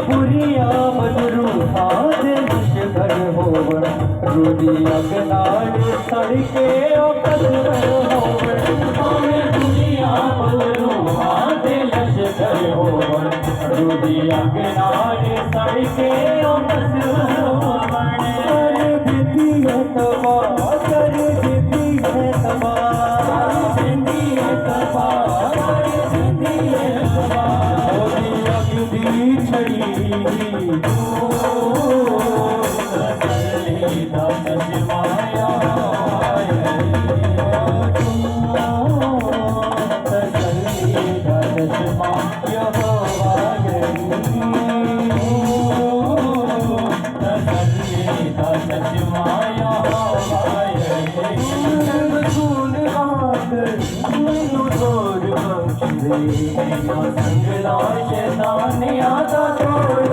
बुरिया बदरू हाथ लश्कर होवन रुदिया गनाड़े सड़के कसर होवन हमें बुरिया बदरू हाथ लश्कर होवन रुदिया गनाड़े सड़के कसर होवन कर देती है तबाह कर देती है तबाह कर देती है तबाह कर देती है तबाह होगी छड़ी संगला शैतान आदा तोड़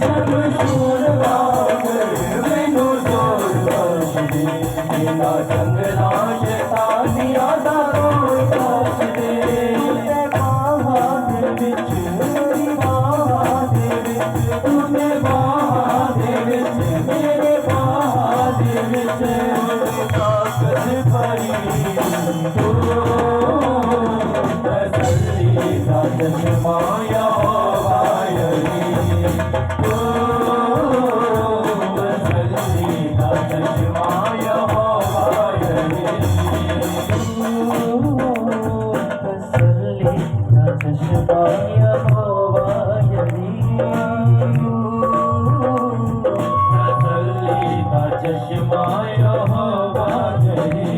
सब शूर बागर मैनू जोर बख्श दे मेरा संगला शैतान आदा तोड़ बख्श दे तूने बाहां दे विच मेरी बाहां दे विच तूने बाहां दे विच मेरे बाहां दे विच ताकत भरी चश्माया वायरी ओ तसल्ली का चश्माया वायरी तसल्ली का चश्माया वायरी तसल्ली का चश्माया वायरी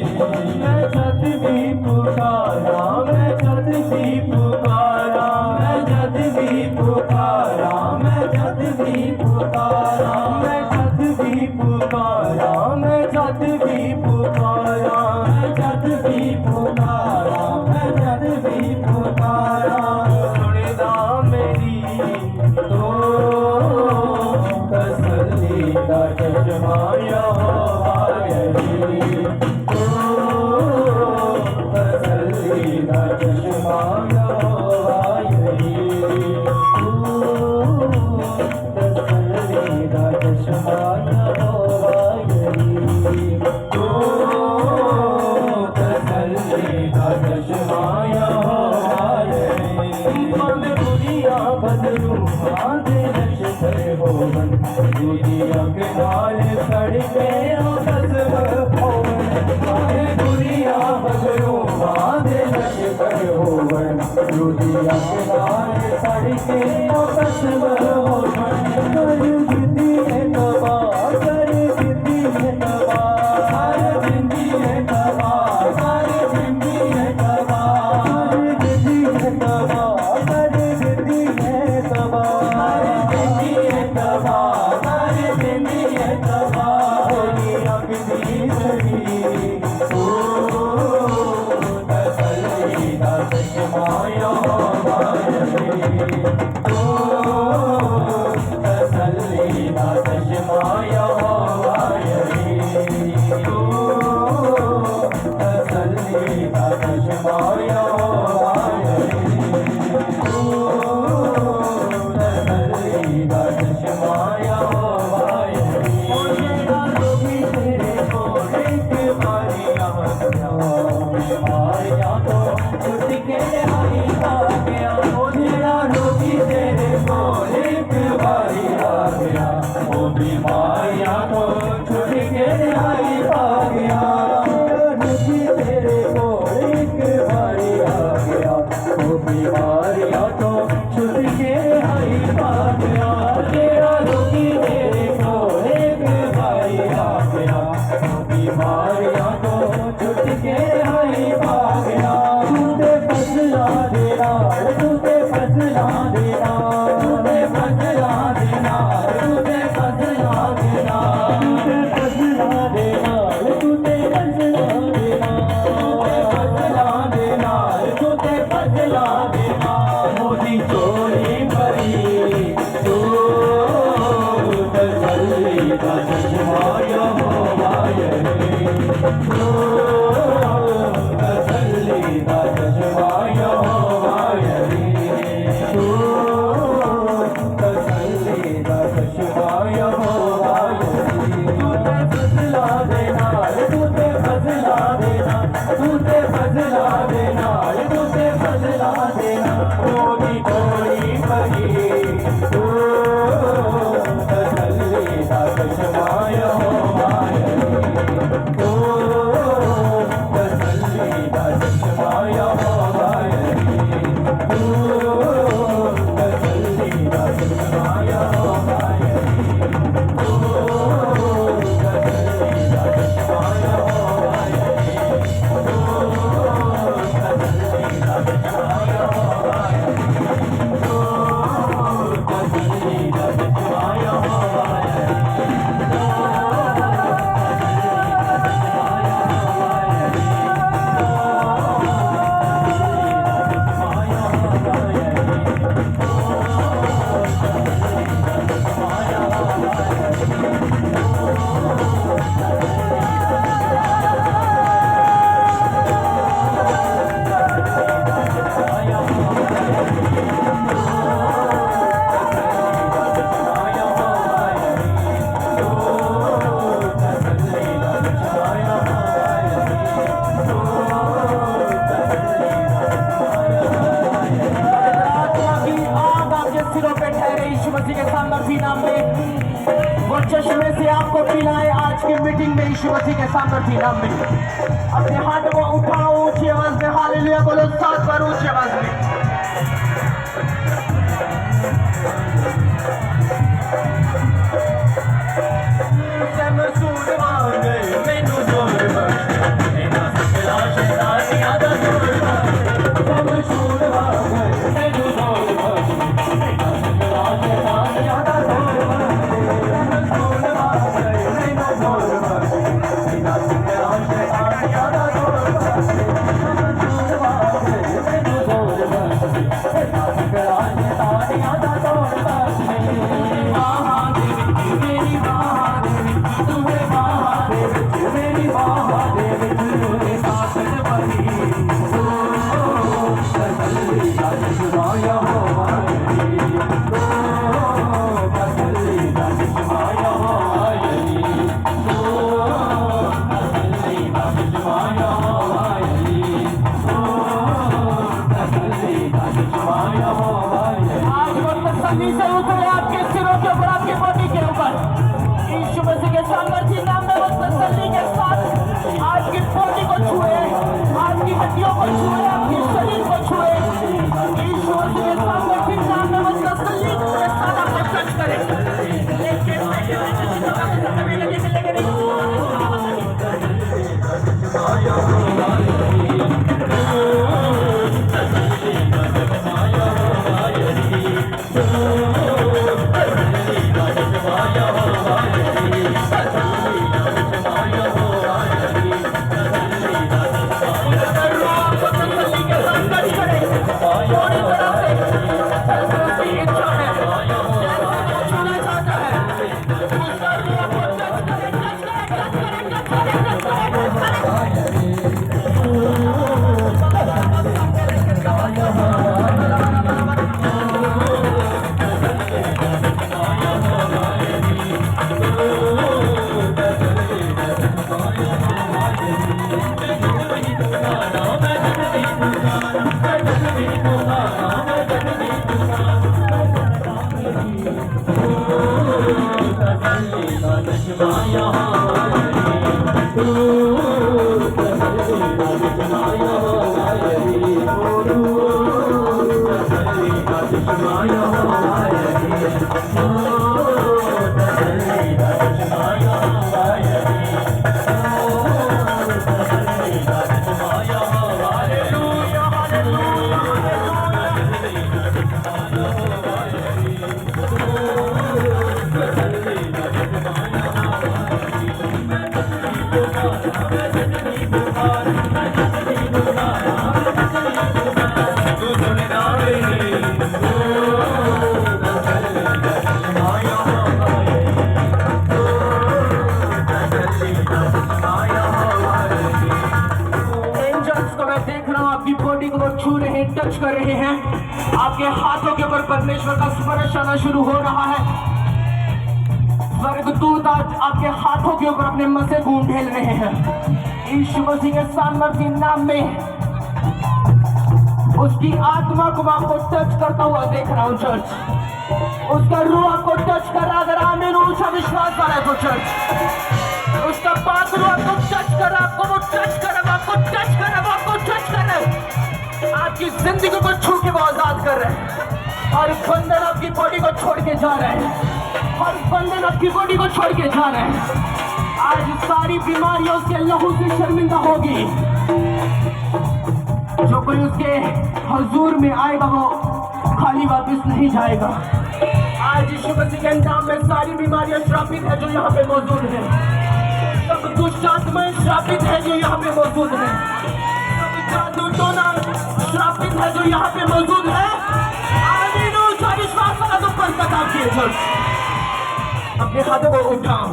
मैं जद भी पुकारा मैं जद भी पुकारा मैं जद भी पुकारा मैं जद भी पुकारा मैं जद भी पुकारा मैं जद भी पुकारा मैं जद भी पुकारा मैं जद भी पुकारा सुनदा मेरी तो तसल्ली का चश्माया वायरी तसल्ली का चश्माया बदरू हाथ लश्कर होवन दुनिया के नाल सड़के कसर होवन बुरिया बदरू हाथ लश्कर होवन दुनिया के नाल सड़के कसर होवन कर देती है तबाह कर देती है तबाह कर देती है तबाह कर देती है तबाह कर देती है तबाह कर देती है तबाह कर देती है तबाह होगी अगली छड़ी ओ तसल्ली का चश्माया वायरी ओ मसीह के सामर्थी नाम में वो चश्मे से आपको पिलाए आज की मीटिंग में यीशु मसीह के सामर्थी नाम में। अपने हाथों को उठाओ ऊंची आवाज में हालेलुया बोलो 7 बार ऊंची आवाज में। आपके सिरों के ऊपर, आपके बॉडी के ऊपर यीशु मसीह के सामर्थी नाम में वो तसल्ली के साथ आपकी बॉडी को छुए, आपकी हड्डियों को छुए, आपके शरीर को छुए। यीशु मसीह के सामर्थी नाम में वो तसल्ली के साथ आपको टच करे। छू रहे हैं, टच कर रहे हैं। आपके हाथों के ऊपर परमेश्वर का स्पर्श आना शुरू हो रहा है। स्वर्गदूत आज आपके हाथों के ऊपर अपने मसे खून ढेल रहे हैं। यीशु मसीह के सामर्थी नाम में उसकी आत्मा को आपको टच करता हुआ देख रहा हूँ चर्च। उसका रूह आपको टच कर रहा। अगर आमीन ऊंचा विश्वास वाला है तो चर्च उसका पास रूह आपको टच कर रहा, आपको वो टच कर रहा, आपको टच कर रहा, आपको टच कर रहा, आपकी जिंदगी को छू के वो आजाद कर रहे हैं। और बंधन आपकी बॉडी को छोड़ के जा रहे हैं। और बंधन आपकी बॉडी को छोड़ के जा रहे हैं। आज सारी बीमारियों से लहू से शर्मिंदा होगी। जो कोई उसके हुजूर में आएगा वो खाली वापस नहीं जाएगा। आज यीशु मसीह के नाम में सारी बीमारियां श्रापित है जो यहाँ पे मौजूद है। सब दुष्ट आत्माएं श्रापित है जो यहाँ पे मौजूद है। सब जादू टोना श्रापित है जो यहाँ पे मौजूद है। आमीन ऊंचा विश्वास वाला तो पर प्रताप किए। अपने हाथों को उठाओ।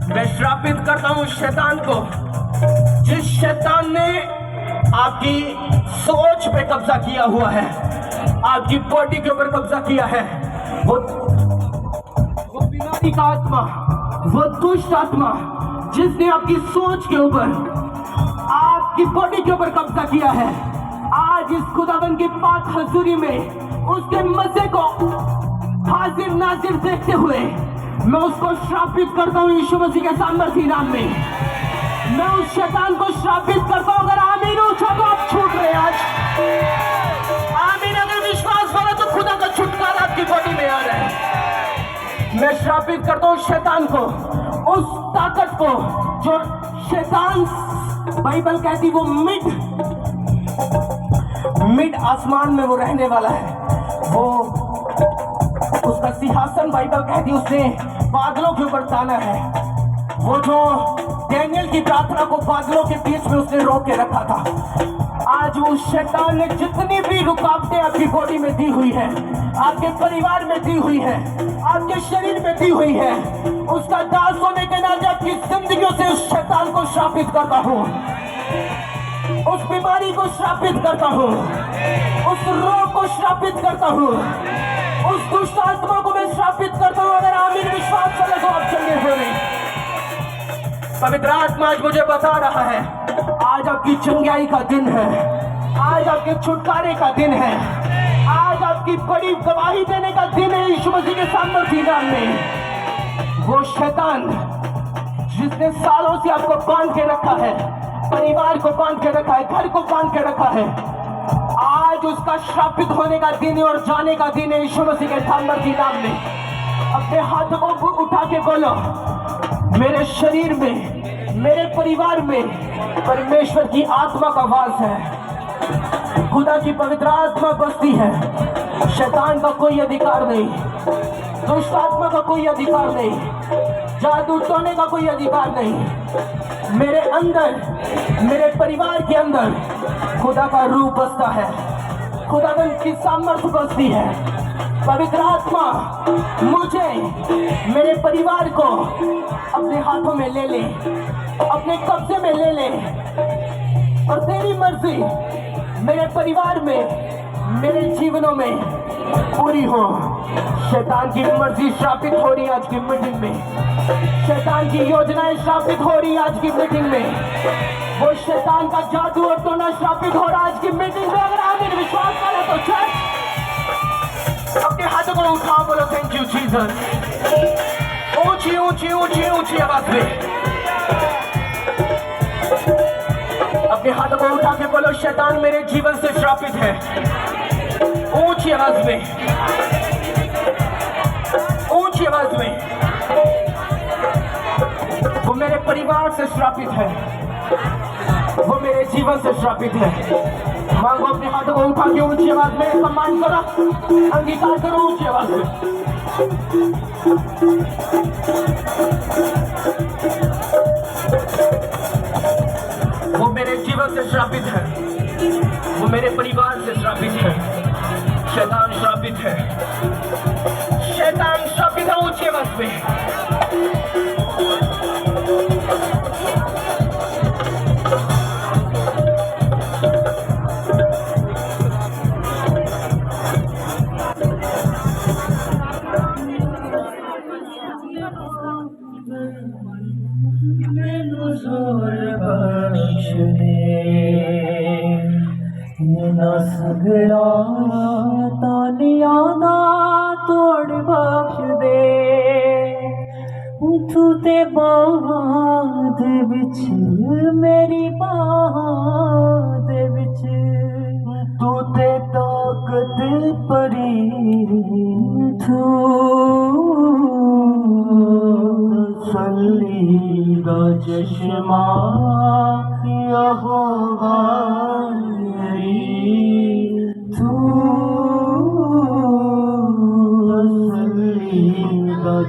मैं श्रापित करता हूँ शैतान को। जिस शैतान ने आपकी सोच पे कब्जा किया हुआ है, आपकी बॉडी के ऊपर कब्जा किया है, वो बीमारी का आत्मा, वो दुष्ट आत्मा जिसने आपकी सोच के ऊपर, आपकी बॉडी के ऊपर कब्जा किया है, आज इस खुदावन की पाक हजूरी में उसके मजे को हाजिर नाजिर देखते हुए मैं उसको श्रापित करता हूँ यीशु मसीह के सामर्थ्य नाम में। मैं उस शैतान को श्रापित करता हूँ। अगर आमीन ऊंचा तो आप छूट रहे आज। आमीन अगर विश्वास करो तो खुदा का छुटकारा आपकी बॉडी में आ रहा है। मैं श्रापित करता हूँ शैतान को, उस ताकत को जो शैतान, बाइबल कहती वो मिड आसमान में वो रहने वाला है। वो उसका सिंहासन बाइबल कहती उसने बादलों के ऊपर ताना है। वो जो डैनियल की प्रार्थना को बादलों के बीच में उसने रोक के रखा था, आज उस शैतान ने जितनी भी रुकावटें आपकी बॉडी में दी हुई है, आपके परिवार में दी हुई है, आपके शरीर में दी हुई है, उसका दास होने के नाते आपकी जिंदगियों से उस शैतान को श्रापित करता हूँ, उस बीमारी को श्रापित करता हूँ, उस रोग को श्रापित करता हूँ, उस दुष्ट आत्मा को मैं श्रापित करता हूँ। अगर आमीन विश्वास करें तो आप चंगे हो रहे। पवित्र आत्मा आज मुझे बता रहा है, आज आपकी चंगाई का दिन है, आज आपके छुटकारे का दिन है, आज आपकी बड़ी गवाही देने का दिन है यीशु मसीह के सामर्थ्य नाम में। वो शैतान जिसने सालों से आपको बांध के रखा है, परिवार को बांध के रखा है, घर को बांध के रखा है, आज उसका श्रापित होने का दिन है और जाने का दिन है यीशु मसीह के सामर्थ्य नाम में। अपने हाथों को उठा के बोलो, मेरे शरीर में, मेरे परिवार में परमेश्वर की आत्मा का वास है, खुदा की पवित्र आत्मा बसती है। शैतान का कोई अधिकार नहीं, दुष्ट आत्मा का कोई अधिकार नहीं, जादू टोने का कोई अधिकार नहीं। मेरे अंदर, मेरे परिवार के अंदर खुदा का रूप बसता है, खुदावंद की सामर्थ्य बसती है। पवित्र आत्मा मुझे, मेरे परिवार को अपने हाथों में ले ले, अपने कब्जे में ले ले, और तेरी मर्जी मेरे परिवार में, मेरे जीवनों में पूरी हो। शैतान की मर्जी श्रापित हो रही आज की मीटिंग में, शैतान की योजनाएं श्रापित हो रही आज की मीटिंग में, वो शैतान का जादू और टोना श्रापित हो रहा आज की मीटिंग में। अगर आमीन विश्वास करें तो चल अपने हाथों को उठाओ, बोलो थैंक यू जीसस। ऊंची ऊंची ऊंची ऊंची आवाज में अपने हाथों को उठा के बोलो, शैतान मेरे जीवन से श्रापित है। ऊंची आवाज में, ऊंची आवाज में। वो मेरे परिवार से श्रापित है, वो मेरे जीवन से श्रापित है। मांगो, अपने हाथों को उठा के ऊंची आवाज में सम्मान करो, अंगीकार करो ऊंची आवाज में। वो मेरे जीवन से श्रापित है, वो मेरे परिवार से श्रापित है। शैतान श्रापित है, शैतान श्रापित है। ऊंची आवाज में सगड़ा तानिया दा तोड़ बख्श दे, तू ते बाहां दे विच, मेरी बाहां दे विच, तू ते ताकत परी, तू तसल्ली दा चश्मा यहोवा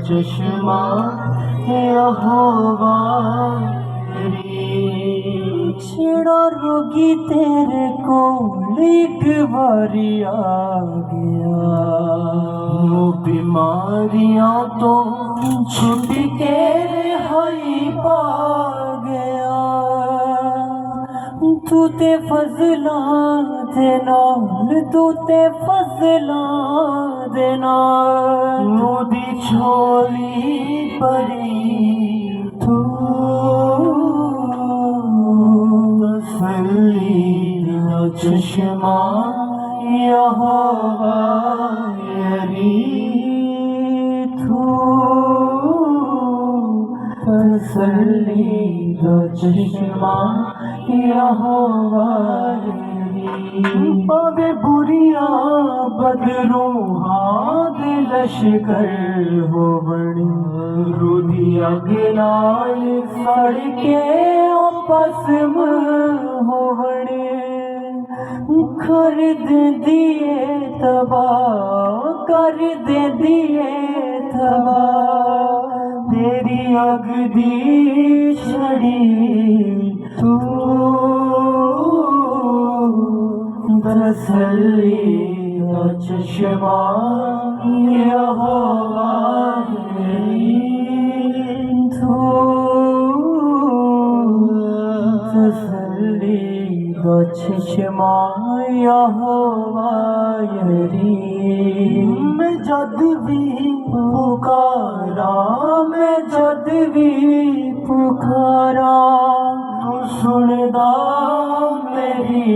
चश्मा यहोवा छेड़ा रोगी तेरे कोल एक बारी आ गया, वो बीमारियां तो छुट के रिहाई पा गया, तू ते फजलां दे नाल, तू ते फजलां दे नाल, मोदी छोली परी, तू तसल्ली दा चश्मा यहोवा यरी। तसल्ली दो चश्मा यहोवा पावे बुरिया बदरूहा दे लश्कर हो बड़ी रुदिया गिनाल सड़के आपस में हो बड़े कर दिए तबाह कर दिए तबाह तेरी अग दी छड़ी तू तसल्ली दा चश्मा यहोवा तू तसल्ली दा चश्मा यहोवा मैं जद भी पुकारा मैं जद भी पुकारा तू सुनदा मेरी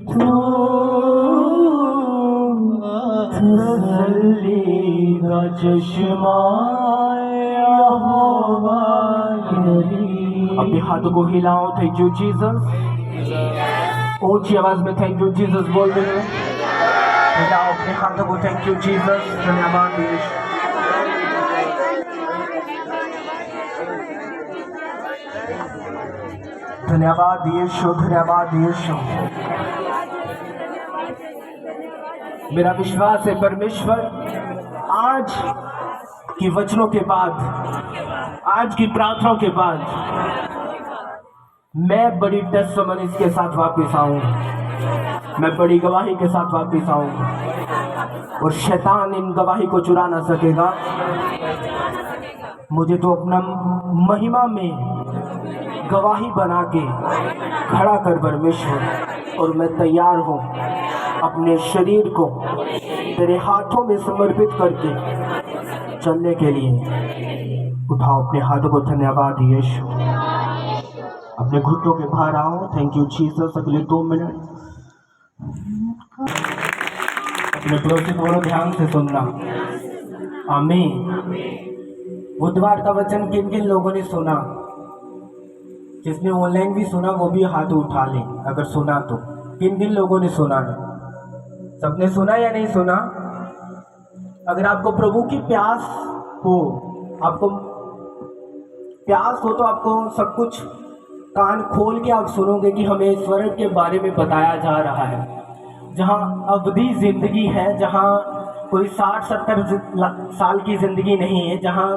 तू तसल्ली दा चश्मा यहोवा अपने हाथों को हिलाओ। Thank you Jesus. ऊंची आवाज में थैंक यू जीसस बोल दे। हिलाओ अपने हाथों को। Thank you Jesus. धन्यवाद यीशु। धन्यवाद यीशु। धन्यवाद यीशु। मेरा विश्वास है परमेश्वर आज की वचनों के बाद, आज की प्रार्थनाओं के बाद मैं बड़ी टेस्टिमनीज़ के साथ वापस आऊं, मैं बड़ी गवाही के साथ वापस आऊं और शैतान इन गवाही को चुरा ना सकेगा। मुझे तो अपना महिमा में गवाही बना के खड़ा कर परमेश्वर, और मैं तैयार हूँ अपने शरीर को तेरे हाथों में समर्पित करके चलने के लिए। उठाओ अपने हाथों को। धन्यवाद यीशु। अपने घुटनों के बाहर आओ। Thank you Jesus. अगले 2 मिनट अपने पड़ोसी को बोलो ध्यान से सुनना। आमीन। बुधवार का वचन किन किन लोगों ने सुना? जिसने ऑनलाइन भी सुना वो भी हाथ उठा ले अगर सुना तो। किन किन लोगों ने सुना है? सबने सुना या नहीं सुना? अगर आपको प्रभु की प्यास हो, आपको प्यास हो तो आपको सब कुछ कान खोल के आप सुनोगे कि हमें स्वर्ग के बारे में बताया जा रहा है, जहाँ अवधि जिंदगी है, जहाँ कोई 60-70 साल की जिंदगी नहीं है, जहाँ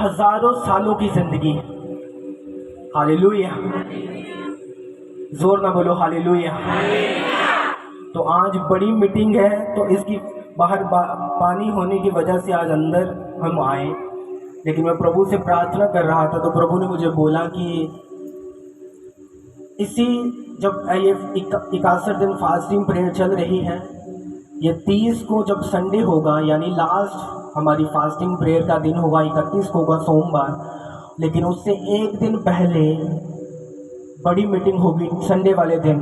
हजारों सालों की जिंदगी है। हालेलुया। जोर ना बोलो हालेलुया। तो आज बड़ी मीटिंग है, तो इसकी बाहर पानी होने की वजह से आज अंदर हम आए, लेकिन मैं प्रभु से प्रार्थना कर रहा था तो प्रभु ने मुझे बोला कि इसी जब ये 61 दिन फास्टिंग प्रेयर चल रही है, ये 30 को जब संडे होगा यानी लास्ट हमारी फास्टिंग प्रेयर का दिन होगा, 31 को होगा सोमवार, लेकिन उससे एक दिन पहले बड़ी मीटिंग होगी संडे वाले दिन।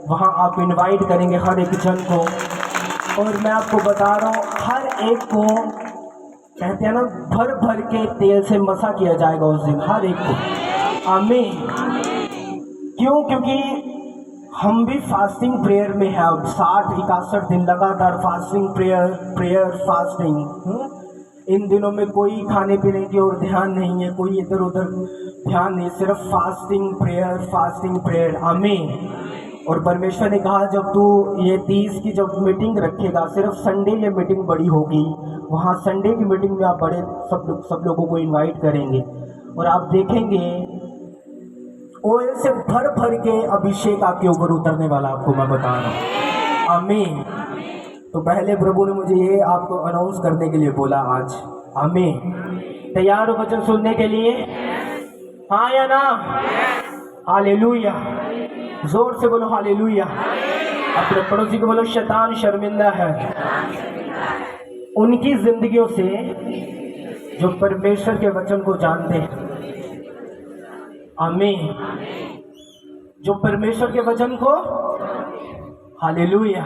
वहाँ आप इनवाइट करेंगे हर एक जन को, और मैं आपको बता रहा हूँ हर एक को कहते हैं ना भर भर के तेल से मसा किया जाएगा उस दिन, हर एक को। आमीन। क्यों? क्योंकि हम भी फास्टिंग प्रेयर में है। अब 60-61 दिन लगातार फास्टिंग प्रेयर फास्टिंग। इन दिनों में कोई खाने पीने की ओर ध्यान नहीं है, कोई इधर उधर ध्यान नहीं, सिर्फ फास्टिंग प्रेयर। आमीन। और परमेश्वर ने कहा जब तू ये 30 की जब मीटिंग रखेगा, सिर्फ संडे ये मीटिंग बड़ी होगी, वहाँ संडे की मीटिंग में आप बड़े सब लोगों को इनवाइट करेंगे और आप देखेंगे ऑयल से भर भर के अभिषेक आपके ऊपर उतरने वाला, आपको मैं बता रहा हूँ। आमीन। तो पहले प्रभु ने मुझे ये आपको अनाउंस करने के लिए बोला आज। आमीन। तैयार हो वचन सुनने के लिए? हाँ या ना? हालेलुया। जोर से बोलो हालेलुया। अपने पड़ोसी को बोलो शैतान शर्मिंदा है उनकी जिंदगियों से जो परमेश्वर के वचन को जानते हैं। आमीन। जो परमेश्वर के वचन को, हालेलुया,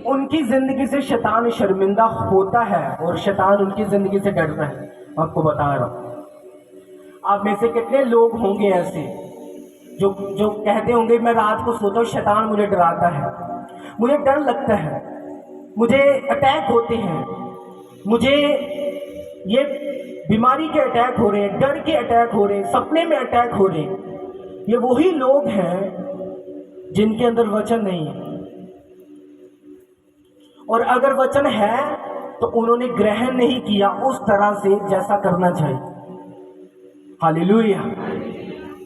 उनकी जिंदगी से शैतान शर्मिंदा होता है और शैतान उनकी जिंदगी से डरता है। आपको बता रहा हूँ आप में से कितने लोग होंगे ऐसे जो जो कहते होंगे मैं रात को सोता हूँ, शैतान मुझे डराता है, मुझे डर लगता है, मुझे अटैक होते हैं, मुझे ये बीमारी के अटैक हो रहे हैं, डर के अटैक हो रहे हैं, सपने में अटैक हो रहे हैं। ये वही लोग हैं जिनके अंदर वचन नहीं है, और अगर वचन है तो उन्होंने ग्रहण नहीं किया उस तरह से जैसा करना चाहिए। हालेलुया।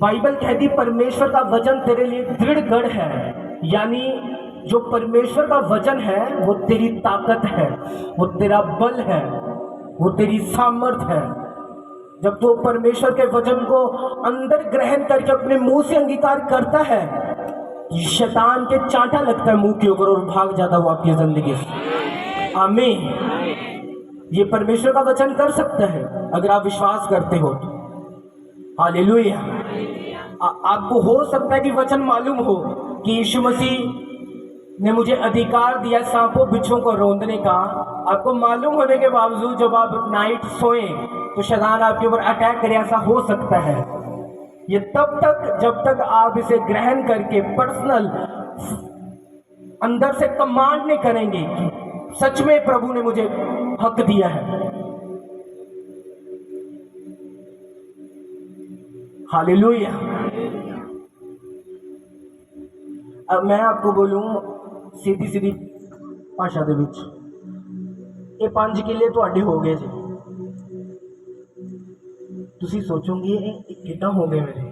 बाइबल कहती परमेश्वर का वचन तेरे लिए दृढ़ गढ़ है, यानी जो परमेश्वर का वचन है वो तेरी ताकत है, वो तेरा बल है, वो तेरी सामर्थ है। जब तो परमेश्वर के वचन को अंदर ग्रहण करके अपने मुंह से अंगीकार करता है, शैतान के चांटा लगता है मुंह के ऊपर और भाग जाता हुआ आपकी जिंदगी से। आमीन। ये परमेश्वर का वचन कर सकता है अगर आप विश्वास करते हो तो। हालेलुया। आपको हो सकता है कि वचन मालूम हो कि यीशु मसीह ने मुझे अधिकार दिया सांपों बिच्छों को रौंदने का। आपको मालूम होने के बावजूद जब आप नाइट सोए तो शैतान आपके ऊपर अटैक करे, ऐसा हो सकता है। ये तब तक जब तक आप इसे ग्रहण करके पर्सनल अंदर से कमांड नहीं करेंगे कि सच में प्रभु ने मुझे हक दिया है। हालेलुया। अब मैं आपको बोलूं सीधी सीधी भाषा ਦੇ ਵਿੱਚ, ਇਹ 5 ਕਿੱਲੇ ਤੁਹਾਡੇ ਹੋ ਗਏ ਜੀ। ਤੁਸੀਂ ਸੋਚੋਗੇ ਇਹ ਕਿੱਦਾਂ ਹੋ ਗਏ ਮੇਰੇ,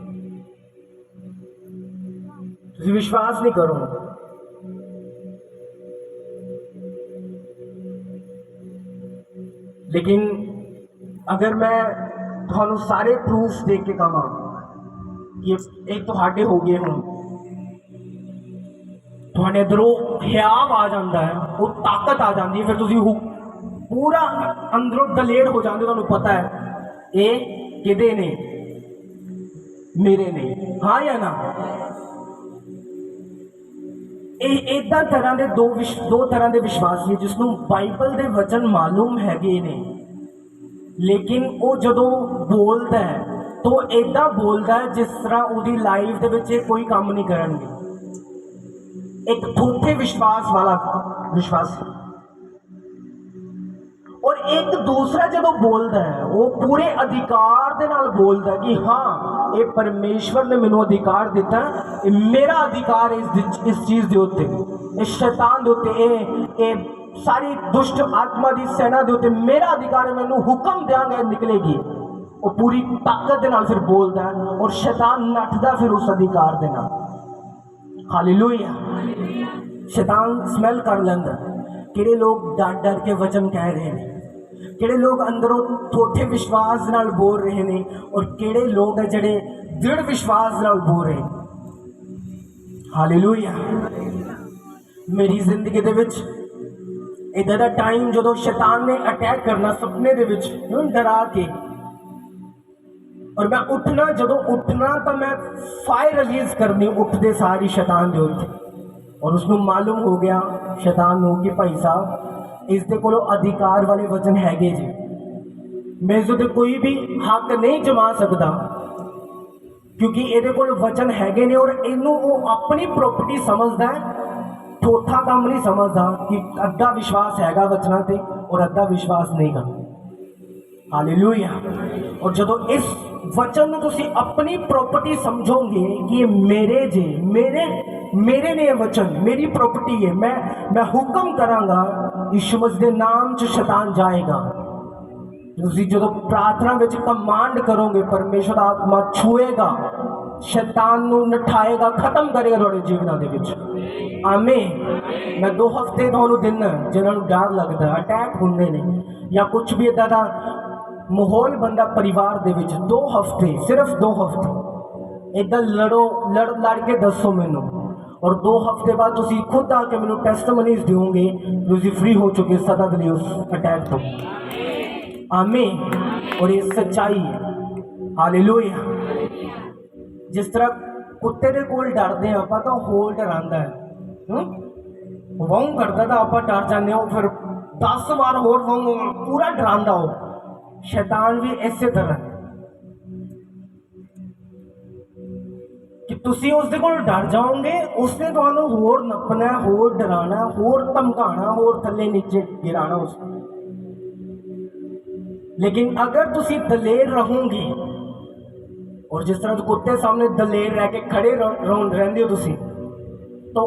ਤੁਸੀਂ ਵਿਸ਼ਵਾਸ ਨਹੀਂ ਕਰੋਗੇ। लेकिन अगर मैं ਤੁਹਾਨੂੰ ਸਾਰੇ ਪ੍ਰੂਫ ਦੇ ਕੇ ਕਹਾਂ ਕਿ ਇਹ ਤੁਹਾਡੇ ਹੋ ਗਏ ਹੋਣ, ਤੁਹਾਡੇ ਅੰਦਰੋਂ ਹਿਆਵ ਆ ਜਾਂਦਾ ਹੈ, ਉਹ ਤਾਕਤ ਆ ਜਾਂਦੀ ਹੈ, ਫਿਰ ਤੁਸੀਂ ਪੂਰਾ ਅੰਦਰੋਂ ਦਲੇਰ ਹੋ ਜਾਂਦੇ, ਤੁਹਾਨੂੰ ਪਤਾ ਹੈ ਇਹ ਕਿਹਦੇ ਨੇ, ਮੇਰੇ ਨੇ। ਹਾਂ ਜਾਂ ਨਾ। ਇਹ ਇਦਾਂ ਤਰ੍ਹਾਂ ਦੇ ਦੋ ਤਰ੍ਹਾਂ ਦੇ ਵਿਸ਼ਵਾਸ ਨੇ ਜਿਸ ਨੂੰ ਬਾਈਬਲ ਦੇ ਵਚਨ ਮਾਲੂਮ ਹੈਗੇ ਨੇ, ਲੇਕਿਨ ਉਹ ਜਦੋਂ ਬੋਲਦਾ ਹੈ ਤਾਂ ਇਦਾਂ ਬੋਲਦਾ ਹੈ ਜਿਸ ਤਰ੍ਹਾਂ ਉਹਦੀ ਲਾਈਫ ਦੇ ਵਿੱਚ ਇਹ ਕੋਈ ਕੰਮ ਨਹੀਂ ਕਰਨਗੇ। एक थोथे विश्वास वाला विश्वास, और एक दूसरा जब बोलता है वो पूरे अधिकार दे नाल बोलता है कि हाँ ये परमेश्वर ने मैनू अधिकार दिता है, ये मेरा अधिकार है इस चीज़ के उत्ते, इस शैतान के उत्ते, ये सारी दुष्ट आत्मा की सेना के उत्ते मेरा अधिकार है, मैनू हुक्म देंगे निकलेगी। वो पूरी ताकत दे नाल फिर बोलता है और शैतान नठदा फिर उस अधिकार दे नाल। हालेलुया। शैतान स्मैल कर लेंदा किहड़े लोग डर डर के वचन कह रहे हैं, किहड़े लोग अंदरों थोथे विश्वास नाल बोल रहे हैं, और किहड़े लोग है जिहड़े दृढ़ विश्वास नाल बोल रहे हैं। हालेलुया। मेरी जिंदगी दे विच इदां दा टाइम जदों शैतान ने अटैक करना सपने दे विच डरा के, और मैं उठना, जदों उठना तो मैं फायर रिलीज करनी उठते सारी शैतान के उत्ते, और उसको मालूम हो गया शैतान को कि भाई साहब इस दे कोलों अधिकार वाले वचन हैगे जी, मैं इस उत्ते कोई भी हक नहीं जमा सकता क्योंकि ये कोल वचन हैगे ने, और इनू वो अपनी प्रॉपर्टी समझदा है, ठोठा काम नहीं समझदा कि अद्धा विश्वास हैगा वचना ते और अद्धा विश्वास नहीं गा। हालेलुया। और जदों इस वचन तुसी अपनी प्रॉपर्टी समझोगे कि ये मेरे जे मेरे ने वचन मेरी प्रॉपर्टी है, मैं हुक्म करांगा, यीशु मसीह के नाम च शैतान जाएगा। तुसी जदों प्रार्थना विच कमांड करोगे परमेश्वर आत्मा छुएगा, शैतान नू नठाएगा, खत्म करेगा थोड़े जीवना दे विच। आमीन। मैं 2 हफ्ते तुहानू दिन जिन्हां नू डर लगदा अटैक हुंदे ने या कुछ भी इदां दा माहौल बनता परिवार दे विच, 2 हफ्ते, सिर्फ 2 हफ्ते इदा लड़ के दसो मैनू, और 2 हफ्ते बाद तुसी खुद आके मैनू टेस्टमनीज दोगे तुसी फ्री हो चुके सदा उस अटैक तो। आमीन। और ये सच्चाई है। हालेलुया। जिस तरह कुत्ते के कोल डरते हैं आप तो होल डरांदा है, वाऊ करता तो आप डर जाते हो, फिर 10 बार होर वाऊ पूरा डरांदा हो। शैतान भी इस तरह ਤੁਸੀਂ ਉਸ ਦੇ ਕੋਲ ਡਰ ਜਾਓਗੇ, ਉਸਨੇ ਤੁਹਾਨੂੰ ਹੋਰ ਨੱਪਣਾ, ਹੋਰ ਡਰਾਣਾ, ਹੋਰ ਧਮਕਾਣਾ, ਹੋਰ ਥੱਲੇ ਨੀਚੇ ਗਿਰਾਣਾ ਉਸਨੇ। लेकिन अगर तुसी दलेर रहोगे, और जिस तरह कुत्ते सामने दलेर रह के खड़े रहंदे हो तुसी, तो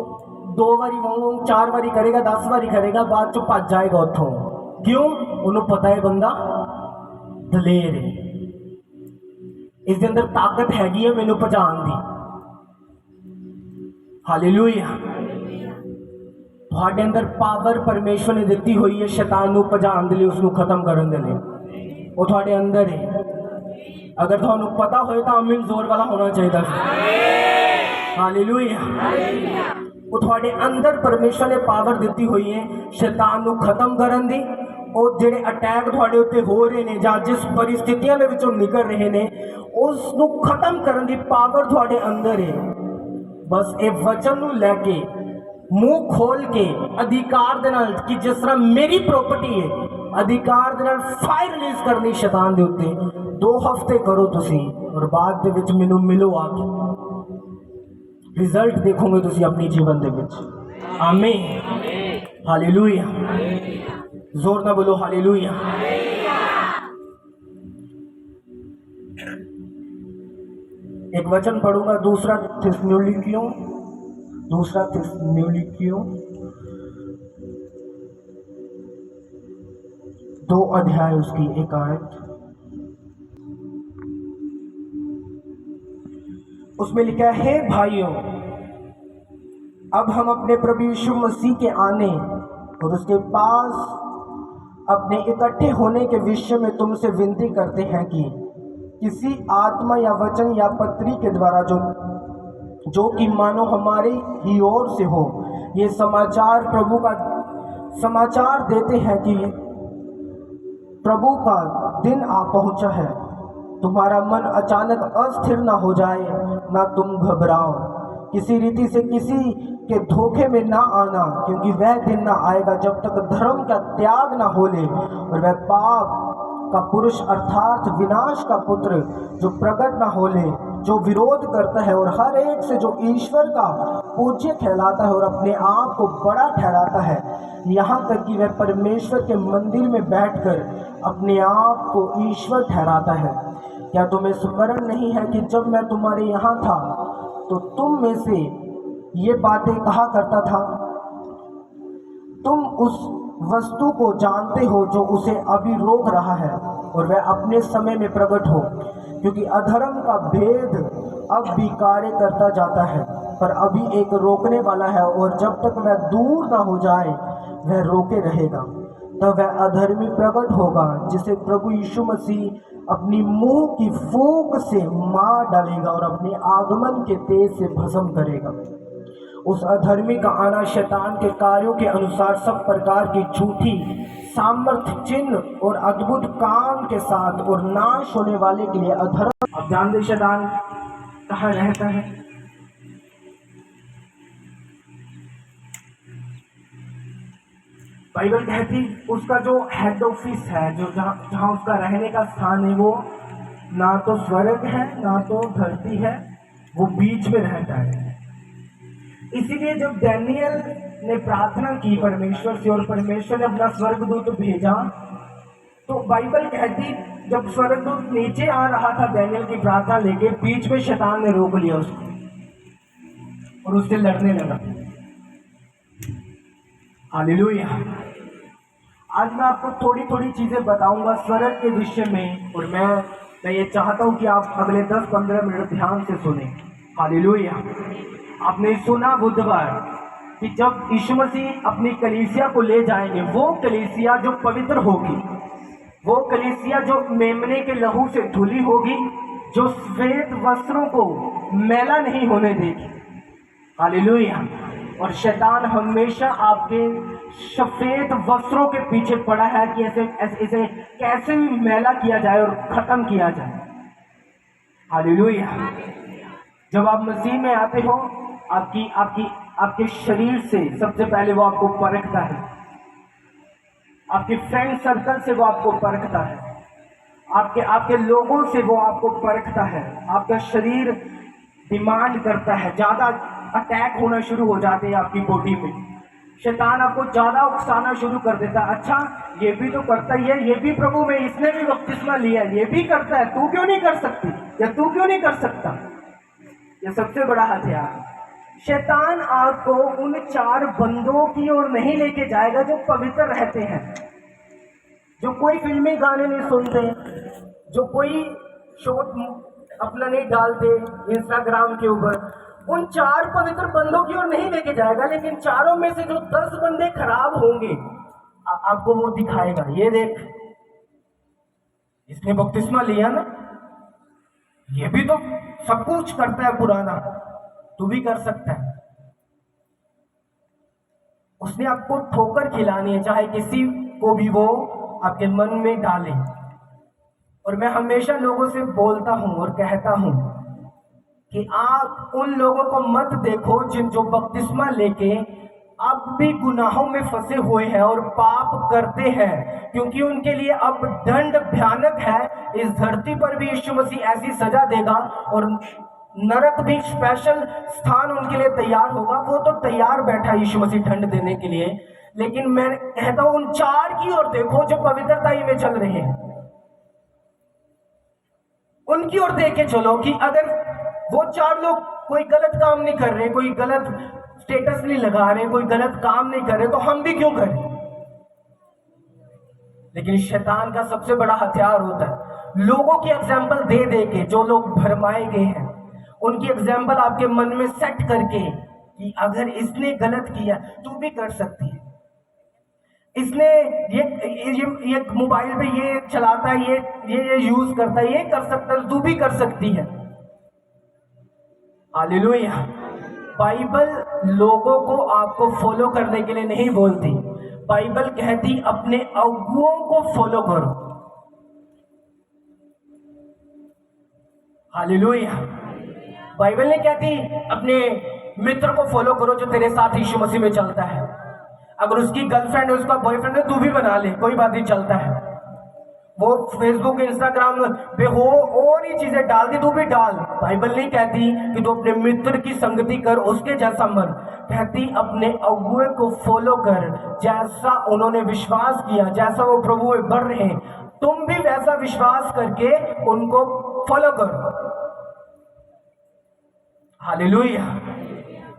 2 बारी वांगू 4 बारी करेगा, 10 बारी करेगा, बाद चो भज जाएगा उतों। क्यों? उन्होंने पता है बंदा दलेर है, इसके अंदर ताकत हैगी है मैनू पहचान दी। हालेलुया। तुहाडे अंदर पावर परमेश्वर ने दिती हुई है शैतान नू पहचान दे लई, उसनू खत्म करन दे लई। वो थोड़े अंदर है। अगर थानू पता होए तो आमीन जोर वाला होना चाहिए। हालेलुया। वो थोड़े अंदर परमेश्वर ने पावर दी हुई है शैतान नू खत्म करन दी। और जेडे अटैक थोड़े उत्ते हो रहे ने जां जिस परिस्थितियों के विचों निकल रहे ने उसनू खत्म करन दी पावर थोड़े अंदर है। बस ये वचन नू लैके मुंह खोल के अधिकार दे नाल कि जिस तरह मेरी प्रॉपर्टी है, अधिकार दे नाल फायर रिलीज करनी शैतान दे उत्ते। 2 हफ्ते करो तुसी और बाद दे विच मैनू मिलो आके, रिजल्ट देखोगे तुसी अपनी जीवन दे विच। आमीन। हालेलुया। जोर ना बोलो हालेलुया। एक वचन पढ़ूंगा, दूसरा थिस्सलुनीकियों 2 अध्याय उसकी 1 आयत। उसमें लिखा है, हे भाइयों, अब हम अपने प्रभु यीशु मसीह के आने और उसके पास अपने इकट्ठे होने के विषय में तुमसे विनती करते हैं कि किसी आत्मा या वचन या पत्री के द्वारा जो कि मानो हमारे ही ओर से हो, ये समाचार प्रभु का समाचार देते हैं कि प्रभु का दिन आ पहुंचा है। तुम्हारा मन अचानक अस्थिर ना हो जाए, ना तुम घबराओ। किसी रीति से किसी के धोखे में ना आना, क्योंकि वह दिन ना आएगा जब तक धर्म का त्याग ना हो ले और वह पाप का पुरुष अर्थात विनाश का पुत्र जो प्रकट ना हो ले, जो विरोध करता है और हर एक से जो ईश्वर का पूज्य कहलाता है और अपने आप को बड़ा ठहराता है, यहाँ तक कि वह परमेश्वर के मंदिर में बैठकर अपने आप को ईश्वर ठहराता है। क्या तुम्हें स्मरण नहीं है कि जब मैं तुम्हारे यहाँ था तो तुम में से ये बातें कहा करता था? तुम उस वस्तु को जानते हो जो उसे अभी रोक रहा है और वह अपने समय में प्रकट हो, क्योंकि अधर्म का भेद अब भी कार्य करता जाता है, पर अभी एक रोकने वाला है और जब तक वह दूर ना हो जाए वह रोके रहेगा। तब वह अधर्मी प्रकट होगा जिसे प्रभु यीशु मसीह अपनी मुंह की फूंक से मार डालेगा और अपने आगमन के तेज से भस्म करेगा। उस अधर्मी का आना शैतान के कार्यों के अनुसार सब प्रकार की झूठी सामर्थ, चिन्ह और अद्भुत काम के साथ और नाश होने वाले के लिए अधर्म। अब जानते शैतान कहाँ रहता है? बाइबल कहती उसका जो हेड ऑफिस है, जो जहाँ उसका रहने का स्थान है, वो ना तो स्वर्ग है ना तो धरती है, वो बीच में रहता है। इसीलिए जब डैनियल ने प्रार्थना की परमेश्वर से और परमेश्वर ने अपना स्वर्गदूत भेजा, तो बाइबल कहती जब स्वर्गदूत नीचे आ रहा था डैनियल की प्रार्थना लेके, बीच में शैतान ने रोक लिया उसको और उससे लड़ने लगा। हालेलुया। आज मैं आपको थोड़ी थोड़ी चीजें बताऊंगा स्वर्ग के विषय में, और मैं ये चाहता हूं कि आप अगले 10-15 मिनट ध्यान से सुने। हालेलुया। आपने सुना बुधवार कि जब यीशु मसीह अपनी कलीसिया को ले जाएंगे, वो कलीसिया जो पवित्र होगी, वो कलीसिया जो मेमने के लहू से धुली होगी, जो श्वेत वस्त्रों को मैला नहीं होने देगी। हालेलुया। और शैतान हमेशा आपके सफेद वस्त्रों के पीछे पड़ा है कि इसे कैसे भी मैला किया जाए और खत्म किया जाए। हालेलुया। जब आप मसीह में आते हो, आपके शरीर से सबसे पहले वो आपको परखता है, आपके फ्रेंड सर्कल से वो आपको परखता है, आपके लोगों से वो आपको परखता है, आपका शरीर डिमांड करता है, ज़्यादा अटैक होना शुरू हो जाते हैं आपकी बॉडी में। शैतान आपको ज़्यादा उकसाना शुरू कर देता है, अच्छा ये भी तो करता ही है, ये भी प्रभु में, इसने भी बपतिस्मा लिया है, ये भी करता है, तू क्यों नहीं कर सकती या तू क्यों नहीं कर सकता। ये सबसे बड़ा हथियार है। शैतान आपको उन 4 बंदों की ओर नहीं लेके जाएगा जो पवित्र रहते हैं, जो कोई फिल्मी गाने नहीं सुनते, जो कोई शॉर्ट अपना नहीं डालते इंस्टाग्राम के ऊपर। उन 4 पवित्र बंदों की ओर नहीं लेके जाएगा, लेकिन चारों में से जो 10 बंदे खराब होंगे आपको वो दिखाएगा। ये देख, इसने बपतिस्मा लिया ना, ये भी तो सब कुछ करता है पुराना, तू भी कर सकता है। उसने आपको ठोकर खिलानी है, चाहे किसी को भी वो आपके मन में डाले। और मैं हमेशा लोगों से बोलता हूं और कहता हूं कि आप उन लोगों को मत देखो जो बपतिस्मा लेके अब भी गुनाहों में फंसे हुए हैं और पाप करते हैं, क्योंकि उनके लिए अब दंड भयानक है। इस धरती पर भी यीशु मसीह ऐसी सजा देगा और नरक भी स्पेशल स्थान उनके लिए तैयार होगा। वो तो तैयार बैठा है यीशु मसीह दंड देने के लिए, लेकिन मैं कहता हूं उन 4 की ओर देखो जो पवित्रता ही में चल रहे हैं। उनकी ओर देख के चलो कि अगर वो 4 लोग कोई गलत काम नहीं कर रहे, कोई गलत स्टेटस नहीं लगा रहे, कोई गलत काम नहीं कर रहे, तो हम भी क्यों करें। लेकिन शैतान का सबसे बड़ा हथियार होता है लोगों की एग्जाम्पल दे दे के, जो लोग भरमाए गए हैं उनकी एग्जाम्पल आपके मन में सेट करके कि अगर इसने गलत किया तू भी कर सकती है। इसने ये मोबाइल पे ये चलाता है, ये यूज करता है, ये कर सकता है, तू भी कर सकती है। हालेलुया। बाइबल लोगों को आपको फॉलो करने के लिए नहीं बोलती, बाइबल कहती अपने अगुओं को फॉलो करो। हालेलुया। बाइबल ने कहती अपने मित्र को फॉलो करो जो तेरे साथ यीशु मसीह में चलता है। अगर उसकी गर्लफ्रेंड है, उसका बॉयफ्रेंड है, तू भी बना ले, कोई बात नहीं, चलता है। वो फेसबुक इंस्टाग्राम पे हो और ही चीजें डालती, तू भी डाल। बाइबल नहीं कहती कि तू अपने मित्र की संगति कर, उसके जैसा मन, कहती अपने अगुए को फॉलो कर, जैसा उन्होंने विश्वास किया, जैसा वो प्रभु में बढ़ रहे हैं, तुम भी वैसा विश्वास करके उनको फॉलो करो। हालेलुया।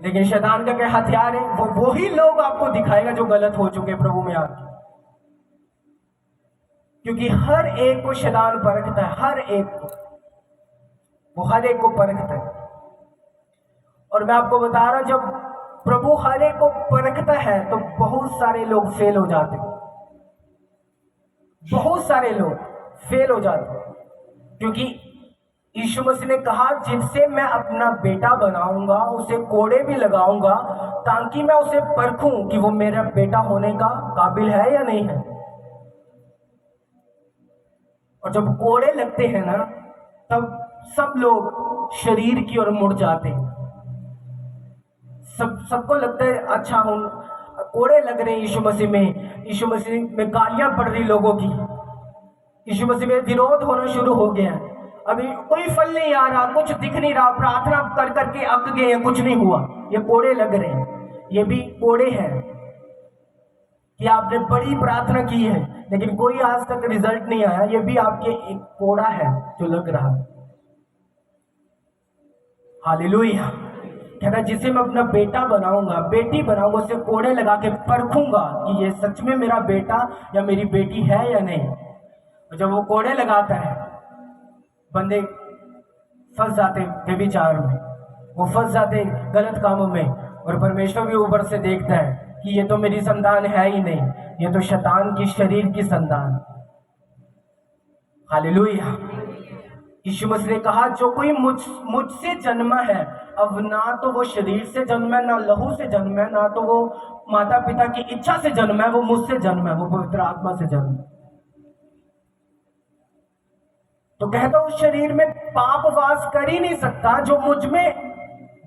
लेकिन शैतान का क्या हथियार है, वो वही लोग आपको दिखाएगा जो गलत हो चुके प्रभु में आके, क्योंकि हर एक को शैतान परखता है, हर एक को, वो हर एक को परखता है। और मैं आपको बता रहा हूं, जब प्रभु हर एक को परखता है तो बहुत सारे लोग फेल हो जाते हैं, बहुत सारे लोग फेल हो जाते हैं, क्योंकि यीशु मसीह ने कहा जिनसे मैं अपना बेटा बनाऊंगा उसे कोड़े भी लगाऊंगा, ताकि मैं उसे परखूं कि वो मेरा बेटा होने का काबिल है या नहीं है। और जब कोड़े लगते हैं ना, तब सब लोग शरीर की ओर मुड़ जाते हैं। सबको लगता है अच्छा हूं, कोड़े लग रहे हैं यीशु मसीह में गालियां पड़ रही लोगों की, यीशु मसीह में विरोध होना शुरू हो गया है। अभी कोई फल नहीं आ रहा, कुछ दिख नहीं रहा, प्रार्थना कर करके अक गए हैं, कुछ नहीं हुआ, ये कोड़े लग रहे हैं। ये भी कोड़े हैं कि आपने बड़ी प्रार्थना की है लेकिन कोई आज तक रिजल्ट नहीं आया, ये भी आपके एक कोड़ा है जो लग रहा है। हालेलुया। कहता जिसे मैं अपना बेटा बनाऊंगा, बेटी बनाऊंगा, उसे कोड़े लगा के परखूंगा कि ये सच में मेरा बेटा या मेरी बेटी है या नहीं। और जब वो कोड़े लगाता है, बंदे फंस जाते व्यभिचार में, वो फंस जाते गलत कामों में, और परमेश्वर भी ऊपर से देखता है कि ये तो मेरी संतान है ही नहीं, ये तो शैतान की शरीर की संतान। हालेलुया। यीशु मसीह ने कहा जो कोई मुझसे जन्मा है, अब ना तो वो शरीर से जन्मा है, ना लहू से जन्मा है, ना तो वो माता पिता की इच्छा से जन्मा है, वो मुझसे जन्मा है, वो पवित्र आत्मा से जन्मा है। तो कहता उस शरीर में पाप वास कर ही नहीं सकता जो मुझ में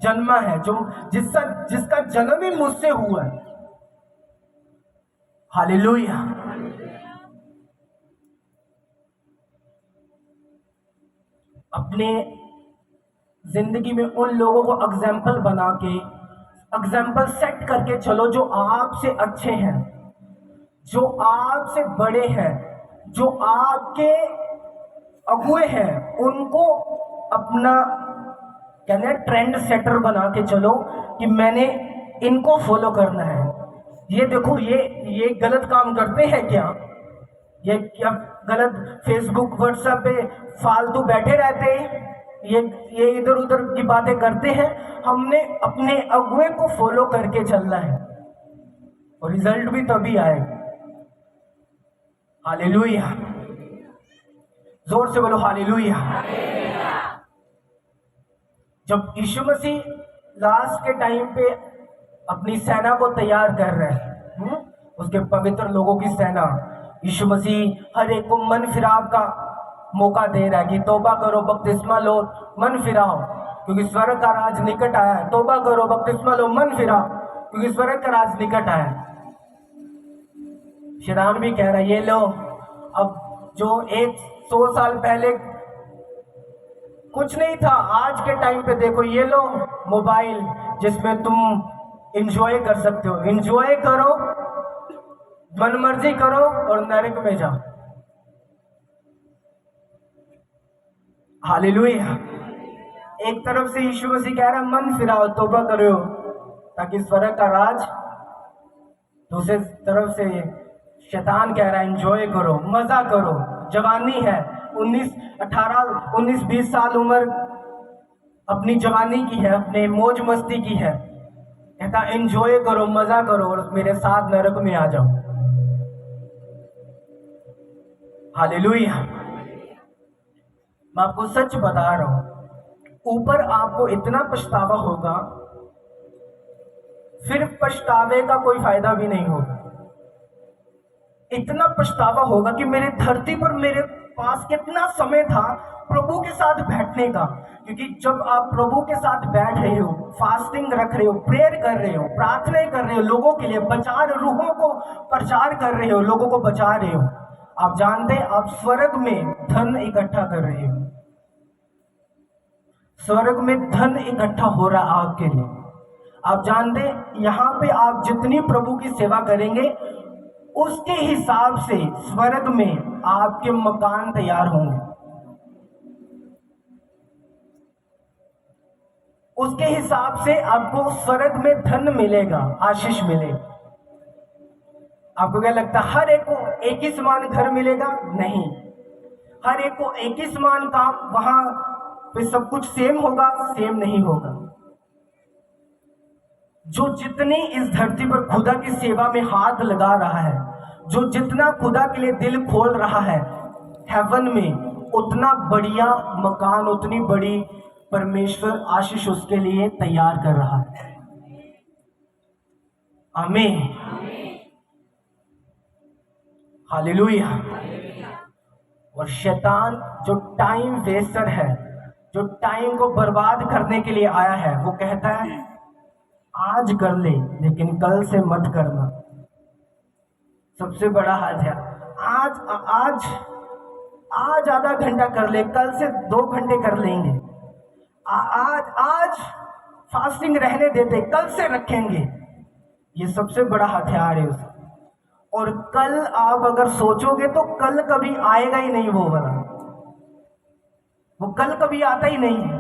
जन्मा है, जो जिसका जन्म ही मुझसे हुआ है। हालेलुया। अपने जिंदगी में उन लोगों को एग्जाम्पल बना के, एग्जाम्पल सेट करके चलो जो आपसे अच्छे हैं, जो आपसे बड़े हैं, जो आपके अगुए हैं, उनको अपना कहते हैं ट्रेंड सेटर बना के चलो कि मैंने इनको फॉलो करना है। ये देखो, ये गलत काम करते हैं क्या? ये क्या गलत फेसबुक व्हाट्सएप पे फालतू बैठे रहते हैं? ये इधर उधर की बातें करते हैं। हमने अपने अगुए को फॉलो करके चलना है और रिजल्ट भी तभी आएगा। हालेलुया, जोर से बोलो हालेलुया। जब यीशु मसीह लास्ट के टाइम पे अपनी सेना को तैयार कर रहे हैं, उसके पवित्र लोगों की सेना, यीशु मसीह हर एक को मन फिराव का मौका दे रहा है कि तौबा करो, बपतिस्मा लो, मन फिराओ, क्योंकि स्वर्ग का राज निकट आया है। तौबा करो, बपतिस्मा लो, मन फिराओ, क्योंकि स्वर्ग का राज निकट आया है। शैतान भी कह रहा है ये लो, अब जो 100 साल पहले कुछ नहीं था, आज के टाइम पे देखो, ये लो मोबाइल जिसमें तुम एंजॉय कर सकते हो। एंजॉय करो, मनमर्जी करो और नरक में जाओ। हालेलुया। एक तरफ से यीशु मसीह कह रहा है मन फिराओ, तौबा करो ताकि स्वर्ग का राज, दूसरी तरफ से शैतान कह रहा है एंजॉय करो, मजा करो, जवानी है, 19 साल उम्र अपनी जवानी की है, अपने मौज मस्ती की है। कहता एंजॉय करो, मजा करो और मेरे साथ नरक में आ जाओ। हालेलुया। मैं आपको सच बता रहा हूं, ऊपर आपको इतना पछतावा होगा, फिर पछतावे का कोई फायदा भी नहीं होगा। इतना पछतावा होगा कि मेरे धरती पर मेरे पास कितना समय था प्रभु के साथ बैठने का। क्योंकि जब आप प्रभु के साथ बैठ रहे हो, फास्टिंग रख रहे हो, प्रेयर कर रहे हो, प्रार्थना कर रहे हो, लोगों के लिए बचार, रूहों को प्रचार कर रहे हो, लोगों को बचा रहे हो, आप जानते हैं आप स्वर्ग में धन इकट्ठा कर रहे हो। स्वर्ग में धन इकट्ठा हो रहा है आपके लिए। आप जानते हैं यहाँ पे आप जितनी प्रभु की सेवा करेंगे उसके हिसाब से स्वर्ग में आपके मकान तैयार होंगे, उसके हिसाब से आपको स्वर्ग में धन मिलेगा, आशीष मिलेगा। आपको क्या लगता है हर एक को एक ही समान घर मिलेगा? नहीं, हर एक को एक ही समान काम, वहां पे सब कुछ सेम होगा? सेम नहीं होगा। जो जितनी इस धरती पर खुदा की सेवा में हाथ लगा रहा है, जो जितना खुदा के लिए दिल खोल रहा है, हेवन में उतना बढ़िया मकान, उतनी बड़ी परमेश्वर आशीष उसके लिए तैयार कर रहा है। आमीन, हालेलुया। और शैतान जो टाइम वेस्टर है, जो टाइम को बर्बाद करने के लिए आया है, वो कहता है आज कर ले लेकिन कल से मत करना। सबसे बड़ा हाथ है आज आधा घंटा कर ले, कल से 2 घंटे कर लेंगे। आज फास्टिंग रहने देते, कल से रखेंगे। ये सबसे बड़ा हथियार है उसका। और कल आप अगर सोचोगे तो कल कभी आएगा ही नहीं, वो वाला, वो कल कभी आता ही नहीं है।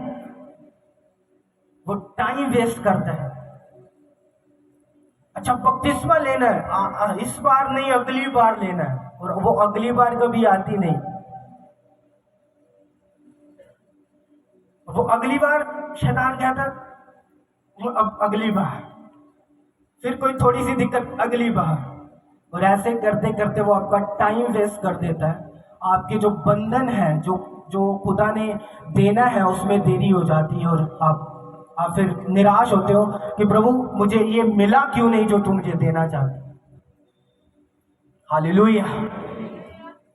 वो टाइम वेस्ट करता है। अच्छा बपतिस्मा लेना है, इस बार नहीं अगली बार लेना है, और वो अगली बार कभी आती नहीं। वो अगली बार शैतान कहता वो अब अगली बार, फिर कोई थोड़ी सी दिक्कत, अगली बार, और ऐसे करते करते वो आपका टाइम वेस्ट कर देता है। आपके जो बंधन है, जो खुदा ने देना है, उसमें देरी हो जाती है और आप फिर निराश होते हो कि प्रभु मुझे ये मिला क्यों नहीं जो तू मुझे देना चाहते। हालेलुया।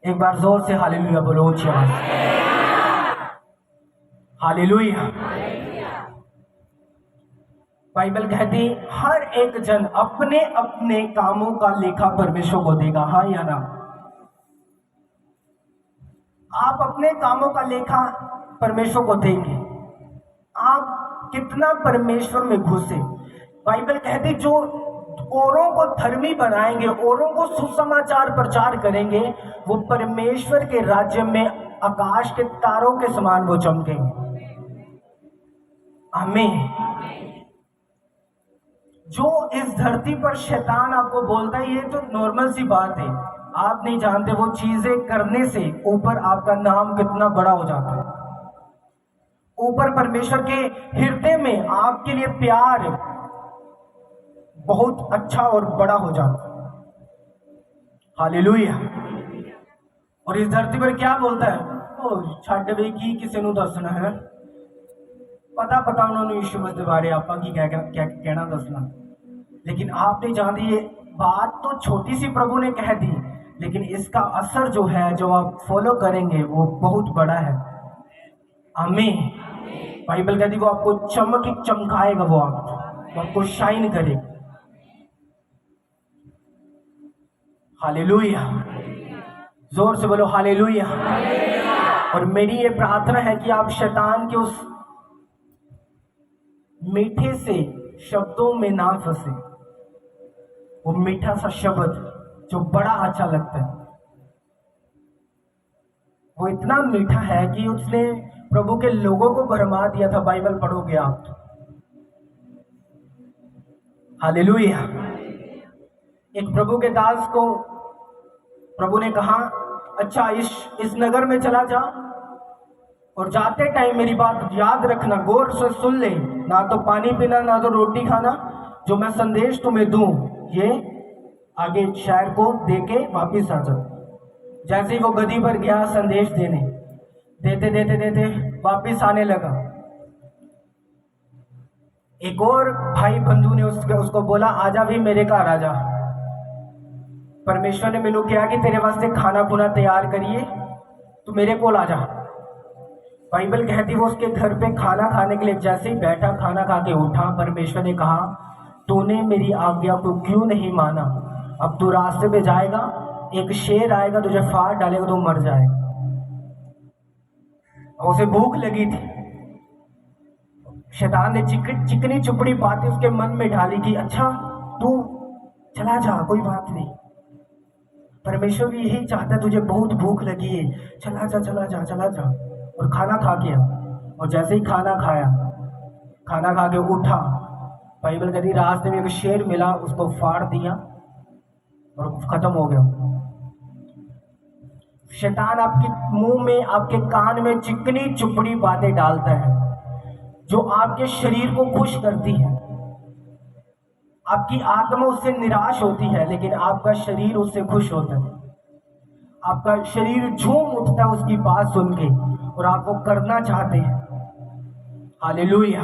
एक बार जोर से हालेलुया बोलो, ऊंची आवाज। हालेलुया। बाइबल कहती हर एक जन अपने अपने कामों का लेखा परमेश्वर को देगा। हाँ या ना? आप अपने कामों का लेखा परमेश्वर को देंगे। आप कितना परमेश्वर में घुसे। बाइबल कहती जो औरों को धर्मी बनाएंगे, औरों को सुसमाचार प्रचार करेंगे, वो परमेश्वर के राज्य में आकाश के तारों के समान वो चमकेंगे। आमीन। जो इस धरती पर शैतान आपको बोलता है, ये तो नॉर्मल सी बात है, आप नहीं जानते वो चीजें करने से ऊपर आपका नाम कितना बड़ा हो जाता है। ऊपर परमेश्वर के हृदय में आपके लिए प्यार बहुत अच्छा और बड़ा हो जाता है। हालेलुया। और इस धरती पर क्या बोलता है, ओ छड्ड वे की किसी ਨੂੰ ਦੱਸਣਾ है, पता उन्होंने यीशु मसीह के बारे आपा की क्या कहना दसना। लेकिन आप नहीं जानते, ये बात तो छोटी सी प्रभु ने कह दी, लेकिन इसका असर जो है, जो आप फॉलो करेंगे, वो बहुत बड़ा है। आमीन। बाइबल कहती वो आपको चमकाएगा, वो आपको शाइन करेगा। हालेलुया। जोर से बोलो हालेलुया। और मेरी ये प्रार्थना है कि आप शैतान के उस मीठे से शब्दों में ना फंसे। वो मीठा सा शब्द जो बड़ा अच्छा लगता है, वो इतना मीठा है कि उसने प्रभु के लोगों को भरमा दिया था। बाइबल पढ़ोगे आप। हालेलुया। एक प्रभु के दास को प्रभु ने कहा, अच्छा इस नगर में चला जा और जाते टाइम मेरी बात याद रखना, गौर से सुन ले, ना तो पानी पीना ना तो रोटी खाना, जो मैं संदेश तुम्हें दूं ये आगे शहर को देके वापिस आ जाओ। जैसे ही वो गदी पर गया संदेश देने, देते वापिस आने लगा, एक और भाई बंधु ने उसको बोला, आजा भी मेरे घर आजा, परमेश्वर ने मैनू कहा कि तेरे वास्ते खाना खुना तैयार करिए, तू मेरे को आ जा। बाइबल कहती वो उसके घर पे खाना खाने के लिए जैसे ही बैठा, खाना खा के उठा, परमेश्वर ने कहा, तूने मेरी आज्ञा को क्यों नहीं माना? अब तू रास्ते पे जाएगा, एक शेर आएगा तुझे फाड़ डालेगा, तो मर जाएगा। उसे भूख लगी थी। शैतान ने चिकनी चुपड़ी बातें उसके मन में डाली कि अच्छा तू चला जा, कोई बात नहीं, परमेश्वर भी यही चाहता है, तुझे बहुत भूख लगी है, चला जा। और खाना खा के, और जैसे ही खाना खा के उठा, बाइबल कहती रास्ते में एक शेर मिला, उसको फाड़ दिया और खत्म हो गया। शैतान आपके मुंह में, आपके कान में चिकनी चुपड़ी बातें डालता है जो आपके शरीर को खुश करती है। आपकी आत्मा उससे निराश होती है, लेकिन आपका शरीर उससे खुश होता है। आपका शरीर झूम उठता है उसकी बात सुन के, और आप वो करना चाहते हैं। हालेलुया।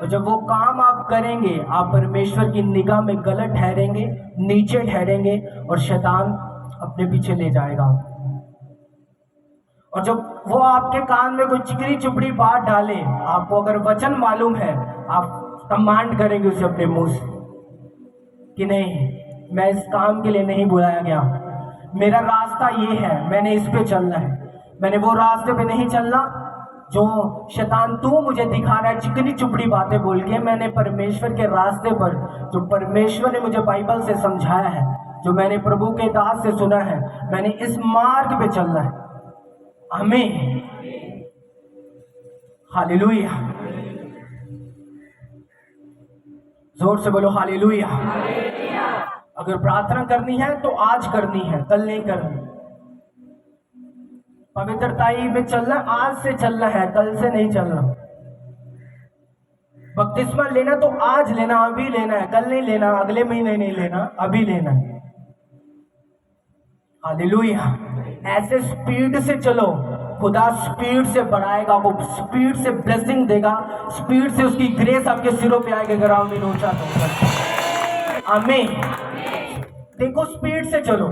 और जब वो काम आप करेंगे, आप परमेश्वर की निगाह में गलत ठहरेंगे, नीचे ठहरेंगे, और शैतान अपने पीछे ले जाएगा। और जब वो आपके कान में कोई चिकनी चुपड़ी बात डाले, आपको अगर वचन मालूम है, आप कमांड करेंगे उसे अपने मुंह से कि नहीं, मैं इस काम के लिए नहीं बुलाया गया, मेरा रास्ता ये है, मैंने इस पे चलना है, मैंने वो रास्ते पे नहीं चलना जो शैतान तू मुझे दिखा रहा है चिकनी चुपड़ी बातें बोल के। मैंने परमेश्वर के रास्ते पर, जो परमेश्वर ने मुझे बाइबल से समझाया है, जो मैंने प्रभु के दास से सुना है, मैंने इस मार्ग पे चलना है। आमीन। हालेलुया। जोर से बोलो हालेलुया। अगर प्रार्थना करनी है तो आज करनी है, कल नहीं करनी। पवित्रताई में चलना आज से चलना है, कल से नहीं चलना। बपतिस्मा लेना तो आज लेना, अभी लेना है, कल नहीं लेना, अगले महीने नहीं लेना, अभी लेना है। हालेलुया। ऐसे स्पीड से चलो, खुदा स्पीड से बढ़ाएगा, वो स्पीड से ब्लेसिंग देगा, स्पीड से उसकी ग्रेस आपके सिरों पे आएगी। अगर आमीन ऊंचा तो आमीन। देखो स्पीड से चलो।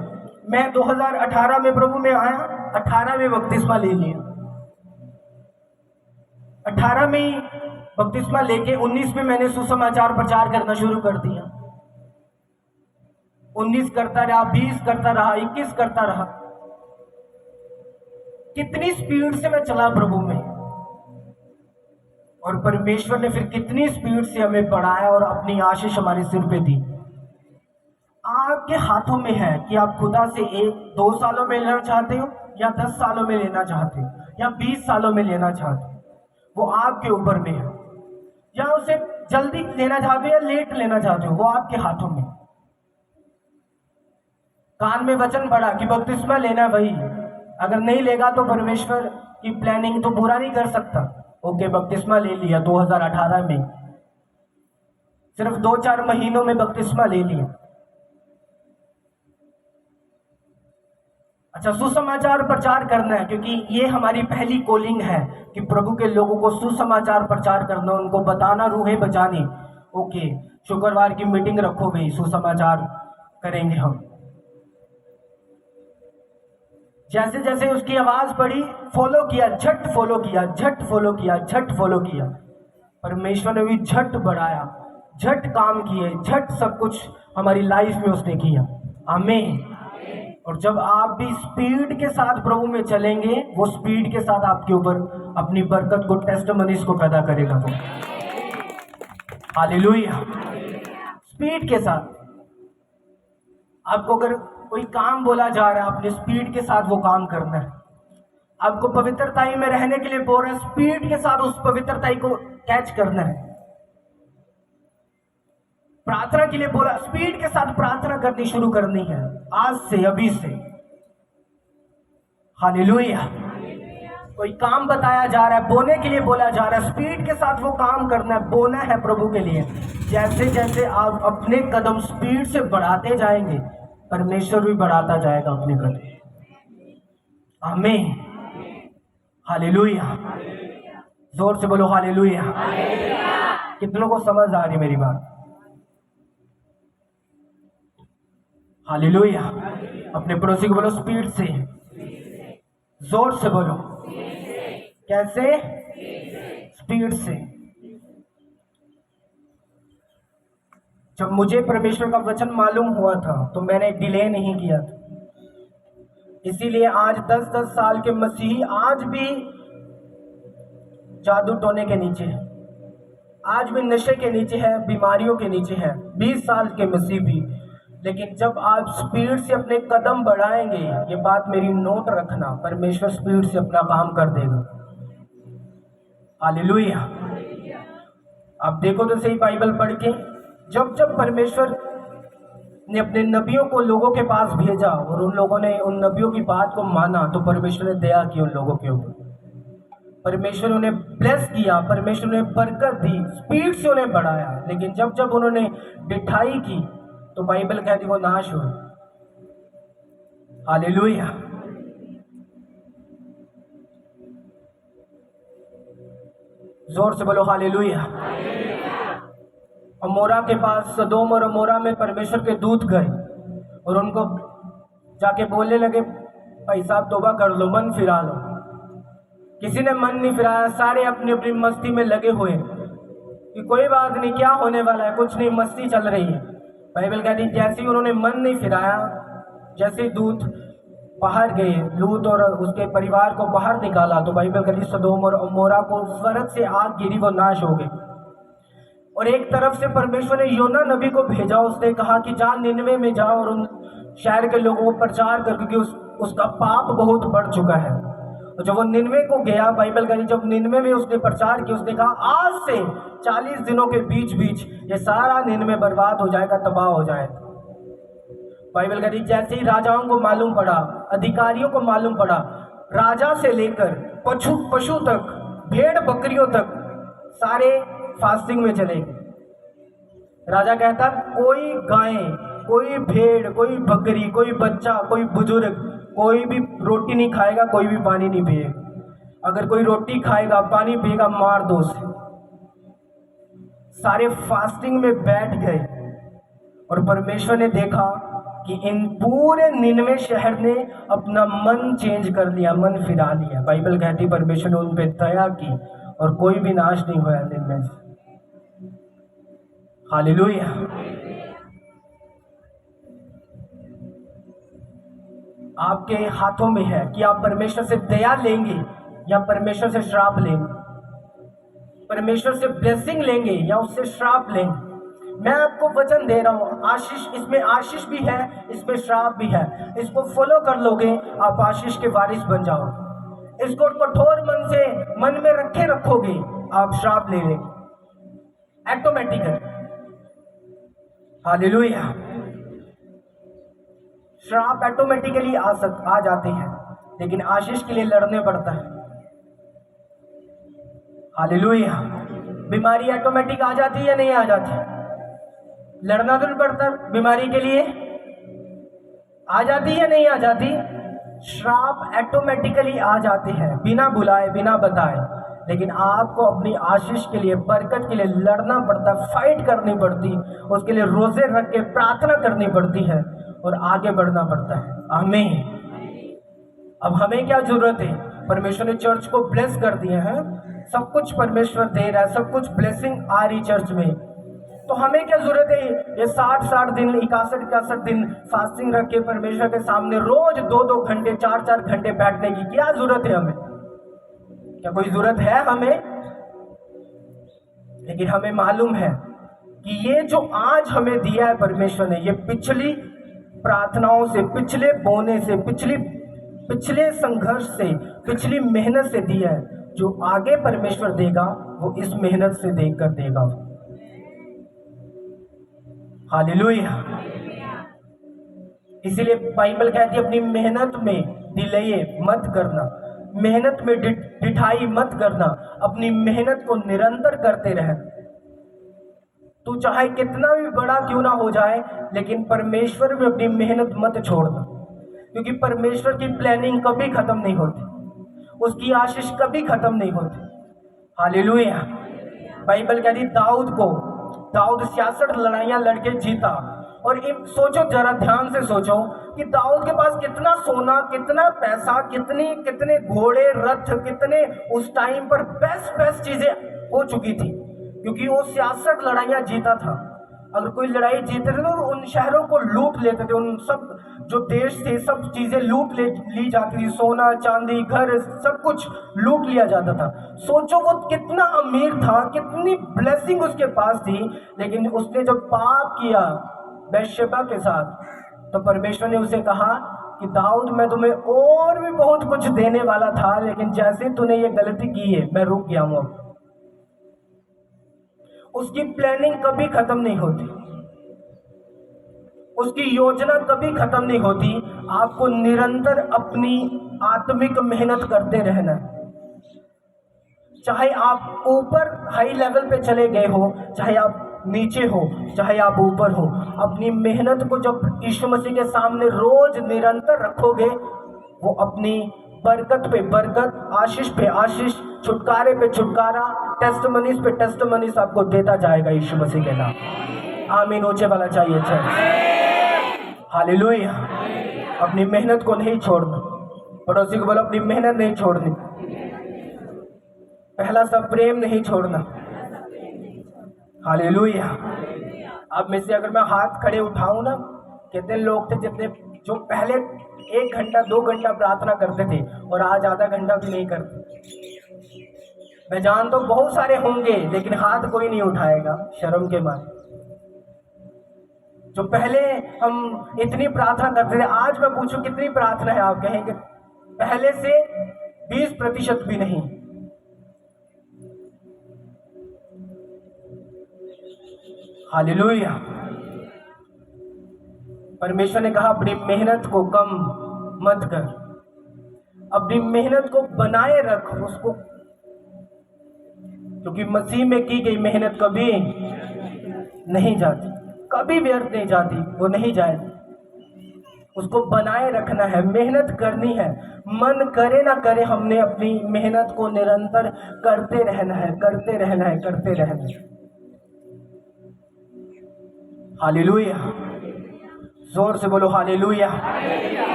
मैं 2018 में प्रभु में आया, 18 में बपतिस्मा ले लिया, 18 में बपतिस्मा लेके 19 में मैंने सुसमाचार प्रचार करना शुरू कर दिया। 19 करता रहा, 20 करता रहा, 21 करता रहा। कितनी स्पीड से मैं चला प्रभु में। और परमेश्वर ने फिर कितनी स्पीड से हमें बढ़ाया और अपनी आशीष हमारे सिर पे दी। आपके हाथों में है कि आप खुदा से 1-2 सालों में लेना चाहते हो, या 10 सालों में लेना चाहते हो, या 20 सालों में लेना चाहते हो। वो आपके ऊपर में है। या उसे जल्दी लेना चाहते हो या लेट लेना चाहते हो, वो आपके हाथों में। कान में वचन पड़ा कि बपतिस्मा लेना है भाई, अगर नहीं लेगा तो परमेश्वर की प्लानिंग तो पूरा नहीं कर सकता। ओके, बपतिस्मा ले लिया 2018 में, सिर्फ 2-4 महीनों में बपतिस्मा ले लिया। अच्छा, सुसमाचार प्रचार करना है, क्योंकि ये हमारी पहली कॉलिंग है कि प्रभु के लोगों को सुसमाचार प्रचार करना, उनको बताना, रूहें बचानी। ओके, शुक्रवार की मीटिंग रखो भाई, सुसमाचार करेंगे हम। जैसे जैसे उसकी आवाज पड़ी, फॉलो किया, झट फॉलो किया, झट फॉलो किया, झट फॉलो किया। परमेश्वर ने भी झट बढ़ाया, झट काम किए, झट सब कुछ हमारी लाइफ में उसने किया। आमीन। और जब आप भी स्पीड के साथ प्रभु में चलेंगे, वो स्पीड के साथ आपके ऊपर अपनी बरकत को, टेस्टिमनीज को पैदा करेगा वो। हालेलुया। स्पीड के साथ आपको अगर कोई काम बोला जा रहा है, अपनी स्पीड के साथ वो काम करना है। आपको पवित्रताई में रहने के लिए बोल रहे हैं, स्पीड के साथ उस पवित्रताई को कैच करना है। प्रार्थना के लिए बोला, स्पीड के साथ प्रार्थना करनी शुरू करनी है, आज से, अभी से। हालेलुया। कोई काम बताया जा रहा है, बोने के लिए बोला जा रहा है, स्पीड के साथ वो काम करना है, बोना है प्रभु के लिए। जैसे जैसे आप अपने कदम स्पीड से बढ़ाते जाएंगे, परमेश्वर भी बढ़ाता जाएगा अपने कदम। आमीन। हालेलुया। जोर से बोलो हालेलुया। कितनों को समझ आ रही मेरी बात? हालेलुया। अपने पड़ोसी को बोलो स्पीड से, जोर से बोलो। कैसे? स्पीड से। जब मुझे परमेश्वर का वचन मालूम हुआ था तो मैंने डिले नहीं किया था। इसीलिए आज 10-10 साल के मसीही आज भी जादू टोने के नीचे है, आज भी नशे के नीचे है, बीमारियों के नीचे है, 20 साल के मसीह भी। लेकिन जब आप स्पीड से अपने कदम बढ़ाएंगे, ये बात मेरी नोट रखना, परमेश्वर स्पीड से अपना काम कर देगा। हालेलुया। आप देखो तो सही बाइबल पढ़ के, जब जब परमेश्वर ने अपने नबियों को लोगों के पास भेजा और उन लोगों ने उन नबियों की बात को माना, तो परमेश्वर ने दया की उन लोगों के ऊपर। परमेश्वर उन्हें ब्लेस किया, परमेश्वर ने बरकत दी, स्पीड से उन्हें बढ़ाया। लेकिन जब जब उन्होंने डिठाई की तो बाइबल कहती वो नाश हुए। हालेलुया। जोर से बोलो हालेलुया। अमोरा के पास, सदोम और अमोरा में परमेश्वर के दूत गए और उनको जाके बोलने लगे, भाई साहब तौबा कर लो, मन फिरा लो। किसी ने मन नहीं फिराया, सारे अपनी अपनी मस्ती में लगे हुए कि कोई बात नहीं, क्या होने वाला है, कुछ नहीं, मस्ती चल रही है। बाइबल कहती जैसे ही उन्होंने मन नहीं फिराया, जैसे ही दूत बाहर गए, लूत और उसके परिवार को बाहर निकाला, तो बाइबल कहती सदोम और अमोरा को स्वर्ग से आग गिरी, वो नाश हो गए। और एक तरफ से परमेश्वर ने योना नबी को भेजा, उसने कहा कि जा निनवे में जाओ और उन शहर के लोगों को प्रचार कर, क्योंकि उसका पाप बहुत बढ़ चुका है। तो जब वो निनवे को गया, बाइबल कहती जब निनवे में उसने प्रचार किया, उसने कहा आज से 40 दिनों के बीच बीच ये सारा निनवे बर्बाद हो जाएगा, तबाह हो जाएगा। बाइबल कहती जैसे ही राजाओं को मालूम पड़ा, अधिकारियों को मालूम पड़ा, राजा से लेकर पशु तक, भेड़ बकरियों तक, सारे फास्टिंग में चले गए। राजा कहता कोई गाय, कोई भेड़, कोई बकरी, कोई बच्चा, कोई बुजुर्ग, कोई भी रोटी नहीं खाएगा, कोई भी पानी नहीं पिएगा। अगर कोई रोटी खाएगा, पानी पिएगा, मार दो उसे। सारे फास्टिंग में बैठ गए और परमेश्वर ने देखा कि इन पूरे निनवे शहर ने अपना मन चेंज कर लिया, मन फिरा लिया। बाइबल कहती परमेश्वर ने उन पे दया की और कोई भी नाश नहीं हुआ निनवे से। हालेलुया। आपके हाथों में है कि आप परमेश्वर से दया लेंगे या परमेश्वर से श्राप लेंगे। परमेश्वर से ब्लेसिंग लेंगे या उससे श्राप लेंगे। मैं आपको वचन दे रहा हूँ, आशीष, इसमें आशीष भी है, इसमें श्राप भी है। इसको फॉलो कर लोगे, आप आशीष के वारिस बन जाओगे। इसको कठोर मन से मन में रखे रखोगे, आप श्राप ले लेंगे ऑटोमेटिकली। हालेलुया। श्राप ऑटोमेटिकली आ जाते हैं, लेकिन आशीष के लिए लड़ने पड़ता है। हालेलुया। बीमारी ऑटोमेटिक आ जाती है या नहीं आ जाती? लड़ना तो नहीं पड़ता बीमारी के लिए, आ जाती है नहीं आ जाती? श्राप ऑटोमेटिकली आ जाते हैं, बिना बुलाए बिना बताए। लेकिन आपको अपनी आशीष के लिए, बरकत के लिए लड़ना पड़ता, फाइट करनी पड़ती, उसके लिए रोजे रख के प्रार्थना करनी पड़ती है और आगे बढ़ना पड़ता है। आमीन। अब हमें क्या जरूरत है? परमेश्वर ने चर्च को ब्लेस कर दिया है, सब कुछ परमेश्वर दे रहा है, सब कुछ ब्लेसिंग आ रही चर्च में। तो हमें क्या जरूरत है? ये 60 दिन 61 दिन फास्टिंग रख के परमेश्वर के सामने रोज 2 घंटे 4 घंटे बैठने की क्या जरूरत है हमें? क्या कोई जरूरत है हमें? लेकिन हमें मालूम है कि ये जो आज हमें दिया है परमेश्वर ने, ये पिछली प्रार्थनाओं से, पिछले बोने से, पिछले संघर्ष से, पिछली मेहनत से दिया है। जो आगे परमेश्वर देगा वो इस मेहनत से देकर देगा। हालेलुया। इसीलिए बाइबल कहती है अपनी मेहनत में डिले मत करना, मेहनत में डिठाई मत करना, अपनी मेहनत को निरंतर करते रहे। तू चाहे कितना भी बड़ा क्यों ना हो जाए, लेकिन परमेश्वर में अपनी मेहनत मत छोड़ना, क्योंकि परमेश्वर की प्लानिंग कभी खत्म नहीं होती, उसकी आशीष कभी खत्म नहीं होती। हालेलुया। बाइबल कहती दाऊद 66 लड़ाइयां लड़के जीता। और सोचो, जरा ध्यान से सोचो कि दाऊद के पास कितना सोना, कितना पैसा, कितने घोड़े, रथ, कितने उस टाइम पर बेस्ट चीजें हो चुकी थी, क्योंकि वो 66 लड़ाइयां जीता था। अगर कोई लड़ाई जीतते थे तो उन शहरों को लूट लेते थे, उन सब जो देश थे सब चीजें ली जाती थी, सोना चांदी घर सब कुछ लूट लिया जाता था। सोचो वो कितना अमीर था, कितनी ब्लेसिंग उसके पास थी, लेकिन उसने जब पाप किया बैशेबा के साथ, तो परमेश्वर ने उसे कहा कि दाऊद, मैं तुम्हें और भी बहुत कुछ देने वाला था, लेकिन जैसे तूने ये गलती की है मैं रुक गया हूं। उसकी प्लानिंग कभी खत्म नहीं होती, उसकी योजना कभी खत्म नहीं होती। आपको निरंतर अपनी आत्मिक मेहनत करते रहना, चाहे आप ऊपर हाई लेवल पे चले गए हो, चाहे आप नीचे हो, चाहे आप ऊपर हो। अपनी मेहनत को जब यीशु मसीह के सामने रोज निरंतर रखोगे, वो अपनी बरकत पे बरकत, आशीष पे आशीष, छुटकारे पे छुटकारा, टेस्टमनीज पे टेस्टमनीज आपको देता जाएगा यीशु मसीह के नाम। आमीन। ऊंचे वाला चाहिए चर्च। हालेलुया। अपनी मेहनत को नहीं छोड़ना। पड़ोसी को बोलो अपनी मेहनत नहीं छोड़नी। पहला सब प्रेम नहीं छोड़ना। हालेलुया। अब में से अगर मैं हाथ खड़े उठाऊं ना, कितने लोग थे जो पहले 1 घंटा 2 घंटा प्रार्थना करते थे और आज आधा घंटा भी नहीं करते। मैं जानता हूं बहुत सारे होंगे, लेकिन हाथ कोई नहीं उठाएगा शर्म के मारे। जो पहले हम इतनी प्रार्थना करते थे, आज मैं पूछूं कितनी प्रार्थना है, आप कहेंगे पहले से 20% भी नहीं। हालेलुया। परमेश्वर ने कहा अपनी मेहनत को कम मत कर, अपनी मेहनत को बनाए रख उसको, क्योंकि मसीह में की गई मेहनत कभी नहीं जाती, कभी व्यर्थ नहीं जाती, वो नहीं जाएगी। उसको बनाए रखना है, मेहनत करनी है, मन करे ना करे, हमने अपनी मेहनत को निरंतर करते रहना है, करते रहना है, करते रहना है। हालेलुया। जोर से बोलो हालेलुया।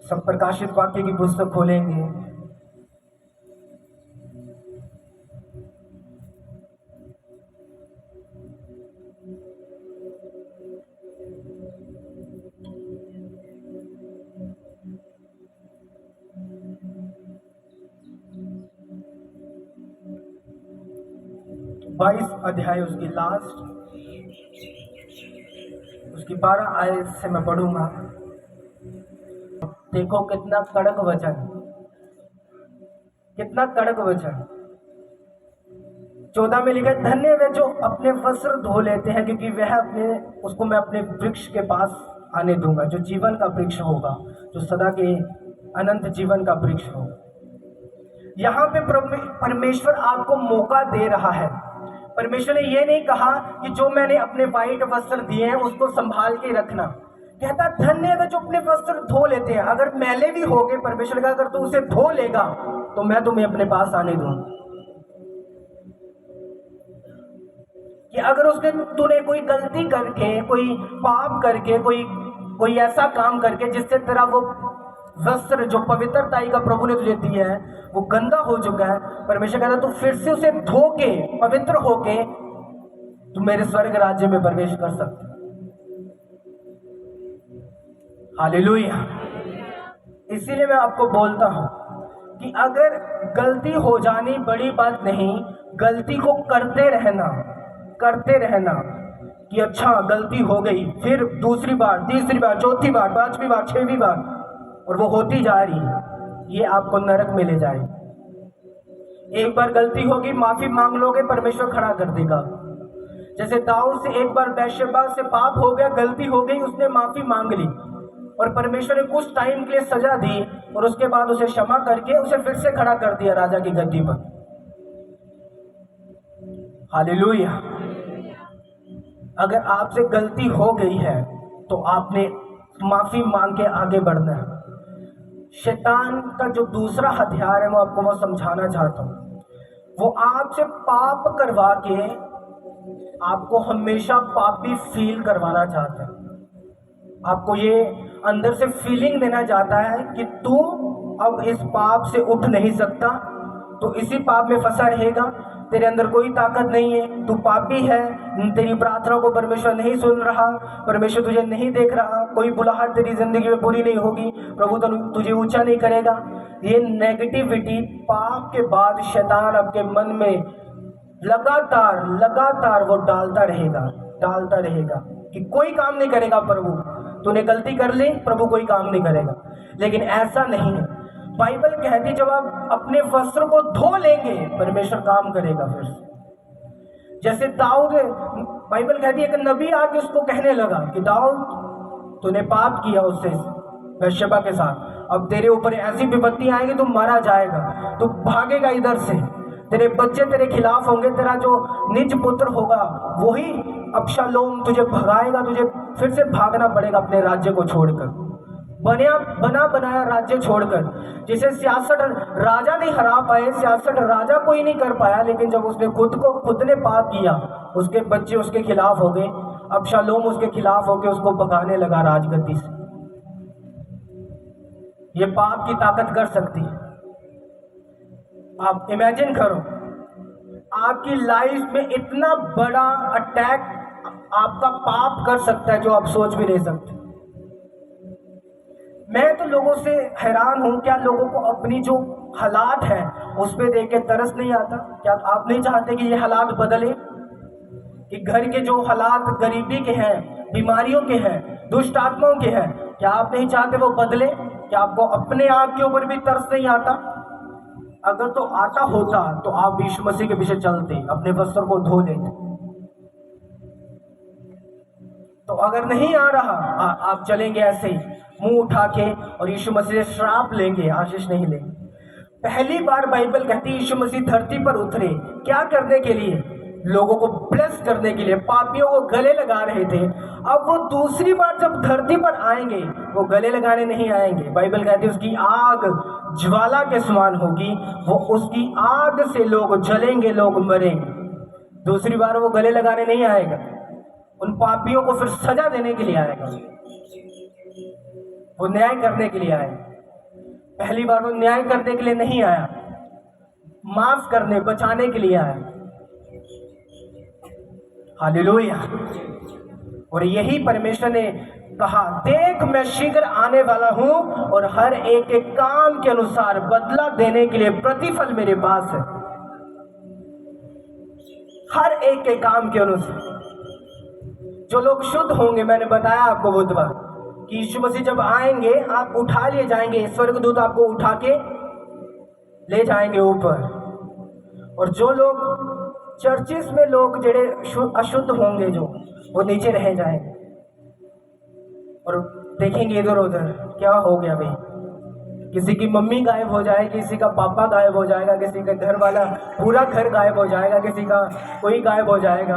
सब प्रकाशित वाक्य की पुस्तक खोलेंगे। 22 अध्याय उसकी लास्ट, उसकी 12 आयत से मैं पढ़ूंगा। देखो कितना कड़क वचन, कितना कड़क वचन। 14 में लिखा है, धन्य वे जो अपने वस्त्र धो लेते हैं, क्योंकि वह उसको मैं अपने वृक्ष के पास आने दूंगा, जो जीवन का वृक्ष होगा, जो सदा के अनंत जीवन का वृक्ष होगा। यहाँ पे परमेश्वर आपको मौका दे रहा है। परमेश्वर ने ये नहीं कहा कि जो मैंने अपने वाइट वस्त्र दिए हैं उसको संभाल के रखना। कहता धन्य है जो अपने वस्त्र धो लेते हैं। अगर मैले भी हो गए, परमेश्वर का अगर तू उसे धो लेगा तो मैं तुम्हें अपने पास आने दूंगा। कि अगर उसने तूने कोई गलती करके, कोई पाप करके, कोई ऐसा काम करके जिससे तेरा वो वस्त्र जो पवित्रताई का प्रभु ने तुझे दिया है वो गंदा हो चुका है, परमेश्वर कहता तू फिर से उसे धो के पवित्र होके तू मेरे स्वर्ग राज्य में प्रवेश कर सकता। हालेलुया। इसीलिए मैं आपको बोलता हूं कि अगर गलती हो जानी बड़ी बात नहीं, गलती को करते रहना कि अच्छा गलती हो गई, फिर दूसरी बार, तीसरी बार, चौथी बार, पांचवी बार, छठवीं बार, और वो होती जा रही है, ये आपको नरक में ले जाए। एक बार गलती होगी, माफी मांग लोगे, परमेश्वर खड़ा कर देगा। जैसे दाऊद से एक बार बैशबा से पाप हो गया, गलती हो गई, उसने माफी मांग ली और परमेश्वर ने कुछ टाइम के लिए सजा दी और उसके बाद उसे क्षमा करके उसे फिर से खड़ा कर दिया राजा की गद्दी पर। हालेलुया। अगर आपसे गलती हो गई है तो आपने माफी मांग के आगे बढ़ना है। शैतान का जो दूसरा हथियार है वो आपको मैं समझाना चाहता हूं। वो आपसे पाप करवा के आपको हमेशा पापी फील करवाना चाहता है। आपको ये अंदर से फीलिंग देना चाहता है कि तू अब इस पाप से उठ नहीं सकता, तो इसी पाप में फंसा रहेगा, तेरे अंदर कोई ताकत नहीं है, तू पापी है, तेरी प्रार्थना को परमेश्वर नहीं सुन रहा, परमेश्वर तुझे नहीं देख रहा, कोई बुलाहट तेरी जिंदगी में पूरी नहीं होगी, प्रभु तो तुझे ऊंचा नहीं करेगा। ये नेगेटिविटी पाप के बाद शैतान आपके मन में लगातार वो डालता रहेगा कि कोई काम नहीं करेगा प्रभु, तूने गलती कर ली, प्रभु कोई काम नहीं करेगा। लेकिन ऐसा नहीं है। बाइबल कहती जब आप अपने वस्त्र को धो लेंगे परमेश्वर काम करेगा फिर से। जैसे दाऊद, बाइबल कहती है कि नबी आके उसको कहने लगा कि दाऊद तूने पाप किया उससे, बैशबा के साथ, अब तेरे ऊपर ऐसी विपत्ति आएगी, तू मारा जाएगा, तू भागेगा इधर से, तेरे बच्चे तेरे खिलाफ होंगे, तेरा जो निज पुत्र होगा वही अबशालोम तुझे भगाएगा, तुझे फिर से भागना पड़ेगा अपने राज्य को छोड़कर, बना बनाया राज्य छोड़कर। जिसे 66 राजा नहीं हरा पाए, 66 राजा कोई नहीं कर पाया, लेकिन जब उसने खुद ने पाप किया, उसके बच्चे उसके खिलाफ हो गए, अबशालोम उसके खिलाफ होकर उसको भगाने लगा राजगद्दी से। ये पाप की ताकत कर सकती है। आप इमेजिन करो, आपकी लाइफ में इतना बड़ा अटैक आपका पाप कर सकता है जो आप सोच भी नहीं सकते। मैं तो लोगों से हैरान हूं, क्या लोगों को अपनी जो हालात है उस पर देख के तरस नहीं आता? क्या आप नहीं चाहते कि ये हालात बदले, कि घर के जो हालात गरीबी के हैं, बीमारियों के हैं, दुष्ट आत्माओं के हैं, क्या आप नहीं चाहते वो बदले? क्या आपको अपने आप के ऊपर भी तरस नहीं आता? अगर तो आता होता तो आप यीशु मसीह के पीछे चलते, अपने वस्त्र को धो लेते। तो अगर नहीं आ रहा, आप चलेंगे ऐसे ही मुंह उठा के और यीशु मसीह से श्राप लेंगे, आशीष नहीं लेंगे। पहली बार बाइबल कहती है यीशु मसीह धरती पर उतरे, क्या करने के लिए? लोगों को ब्लेस करने के लिए, पापियों को गले लगा रहे थे। अब वो दूसरी बार जब धरती पर आएंगे वो गले लगाने नहीं आएंगे। बाइबल कहती है उसकी आग ज्वाला के समान होगी, वो उसकी आग से लोग जलेंगे, लोग मरेंगे। दूसरी बार वो गले लगाने नहीं आएगा, उन पापियों को फिर सजा देने के लिए आएगा, वो न्याय करने के लिए आएगा। पहली बार वो न्याय करने के लिए नहीं आया, माफ करने, बचाने के लिए आया। हालेलुया। और यही परमेश्वर ने कहा, देख मैं शीघ्र आने वाला हूं और हर एक के काम के अनुसार बदला देने के लिए प्रतिफल मेरे पास है। हर एक के काम के अनुसार। जो लोग शुद्ध होंगे, मैंने बताया आपको बुधवार कि यीशु मसीह जब आएंगे आप उठा लिए जाएंगे, स्वर्गदूत आपको उठा के ले जाएंगे ऊपर। और जो लोग चर्चिस में लोग जेड़े अशुद्ध होंगे, जो वो नीचे रह जाएंगे और देखेंगे इधर उधर क्या हो गया भाई। किसी की मम्मी गायब हो जाएगी, किसी का पापा गायब हो जाएगा, किसी का घर वाला पूरा घर गायब हो जाएगा, किसी का कोई गायब हो जाएगा।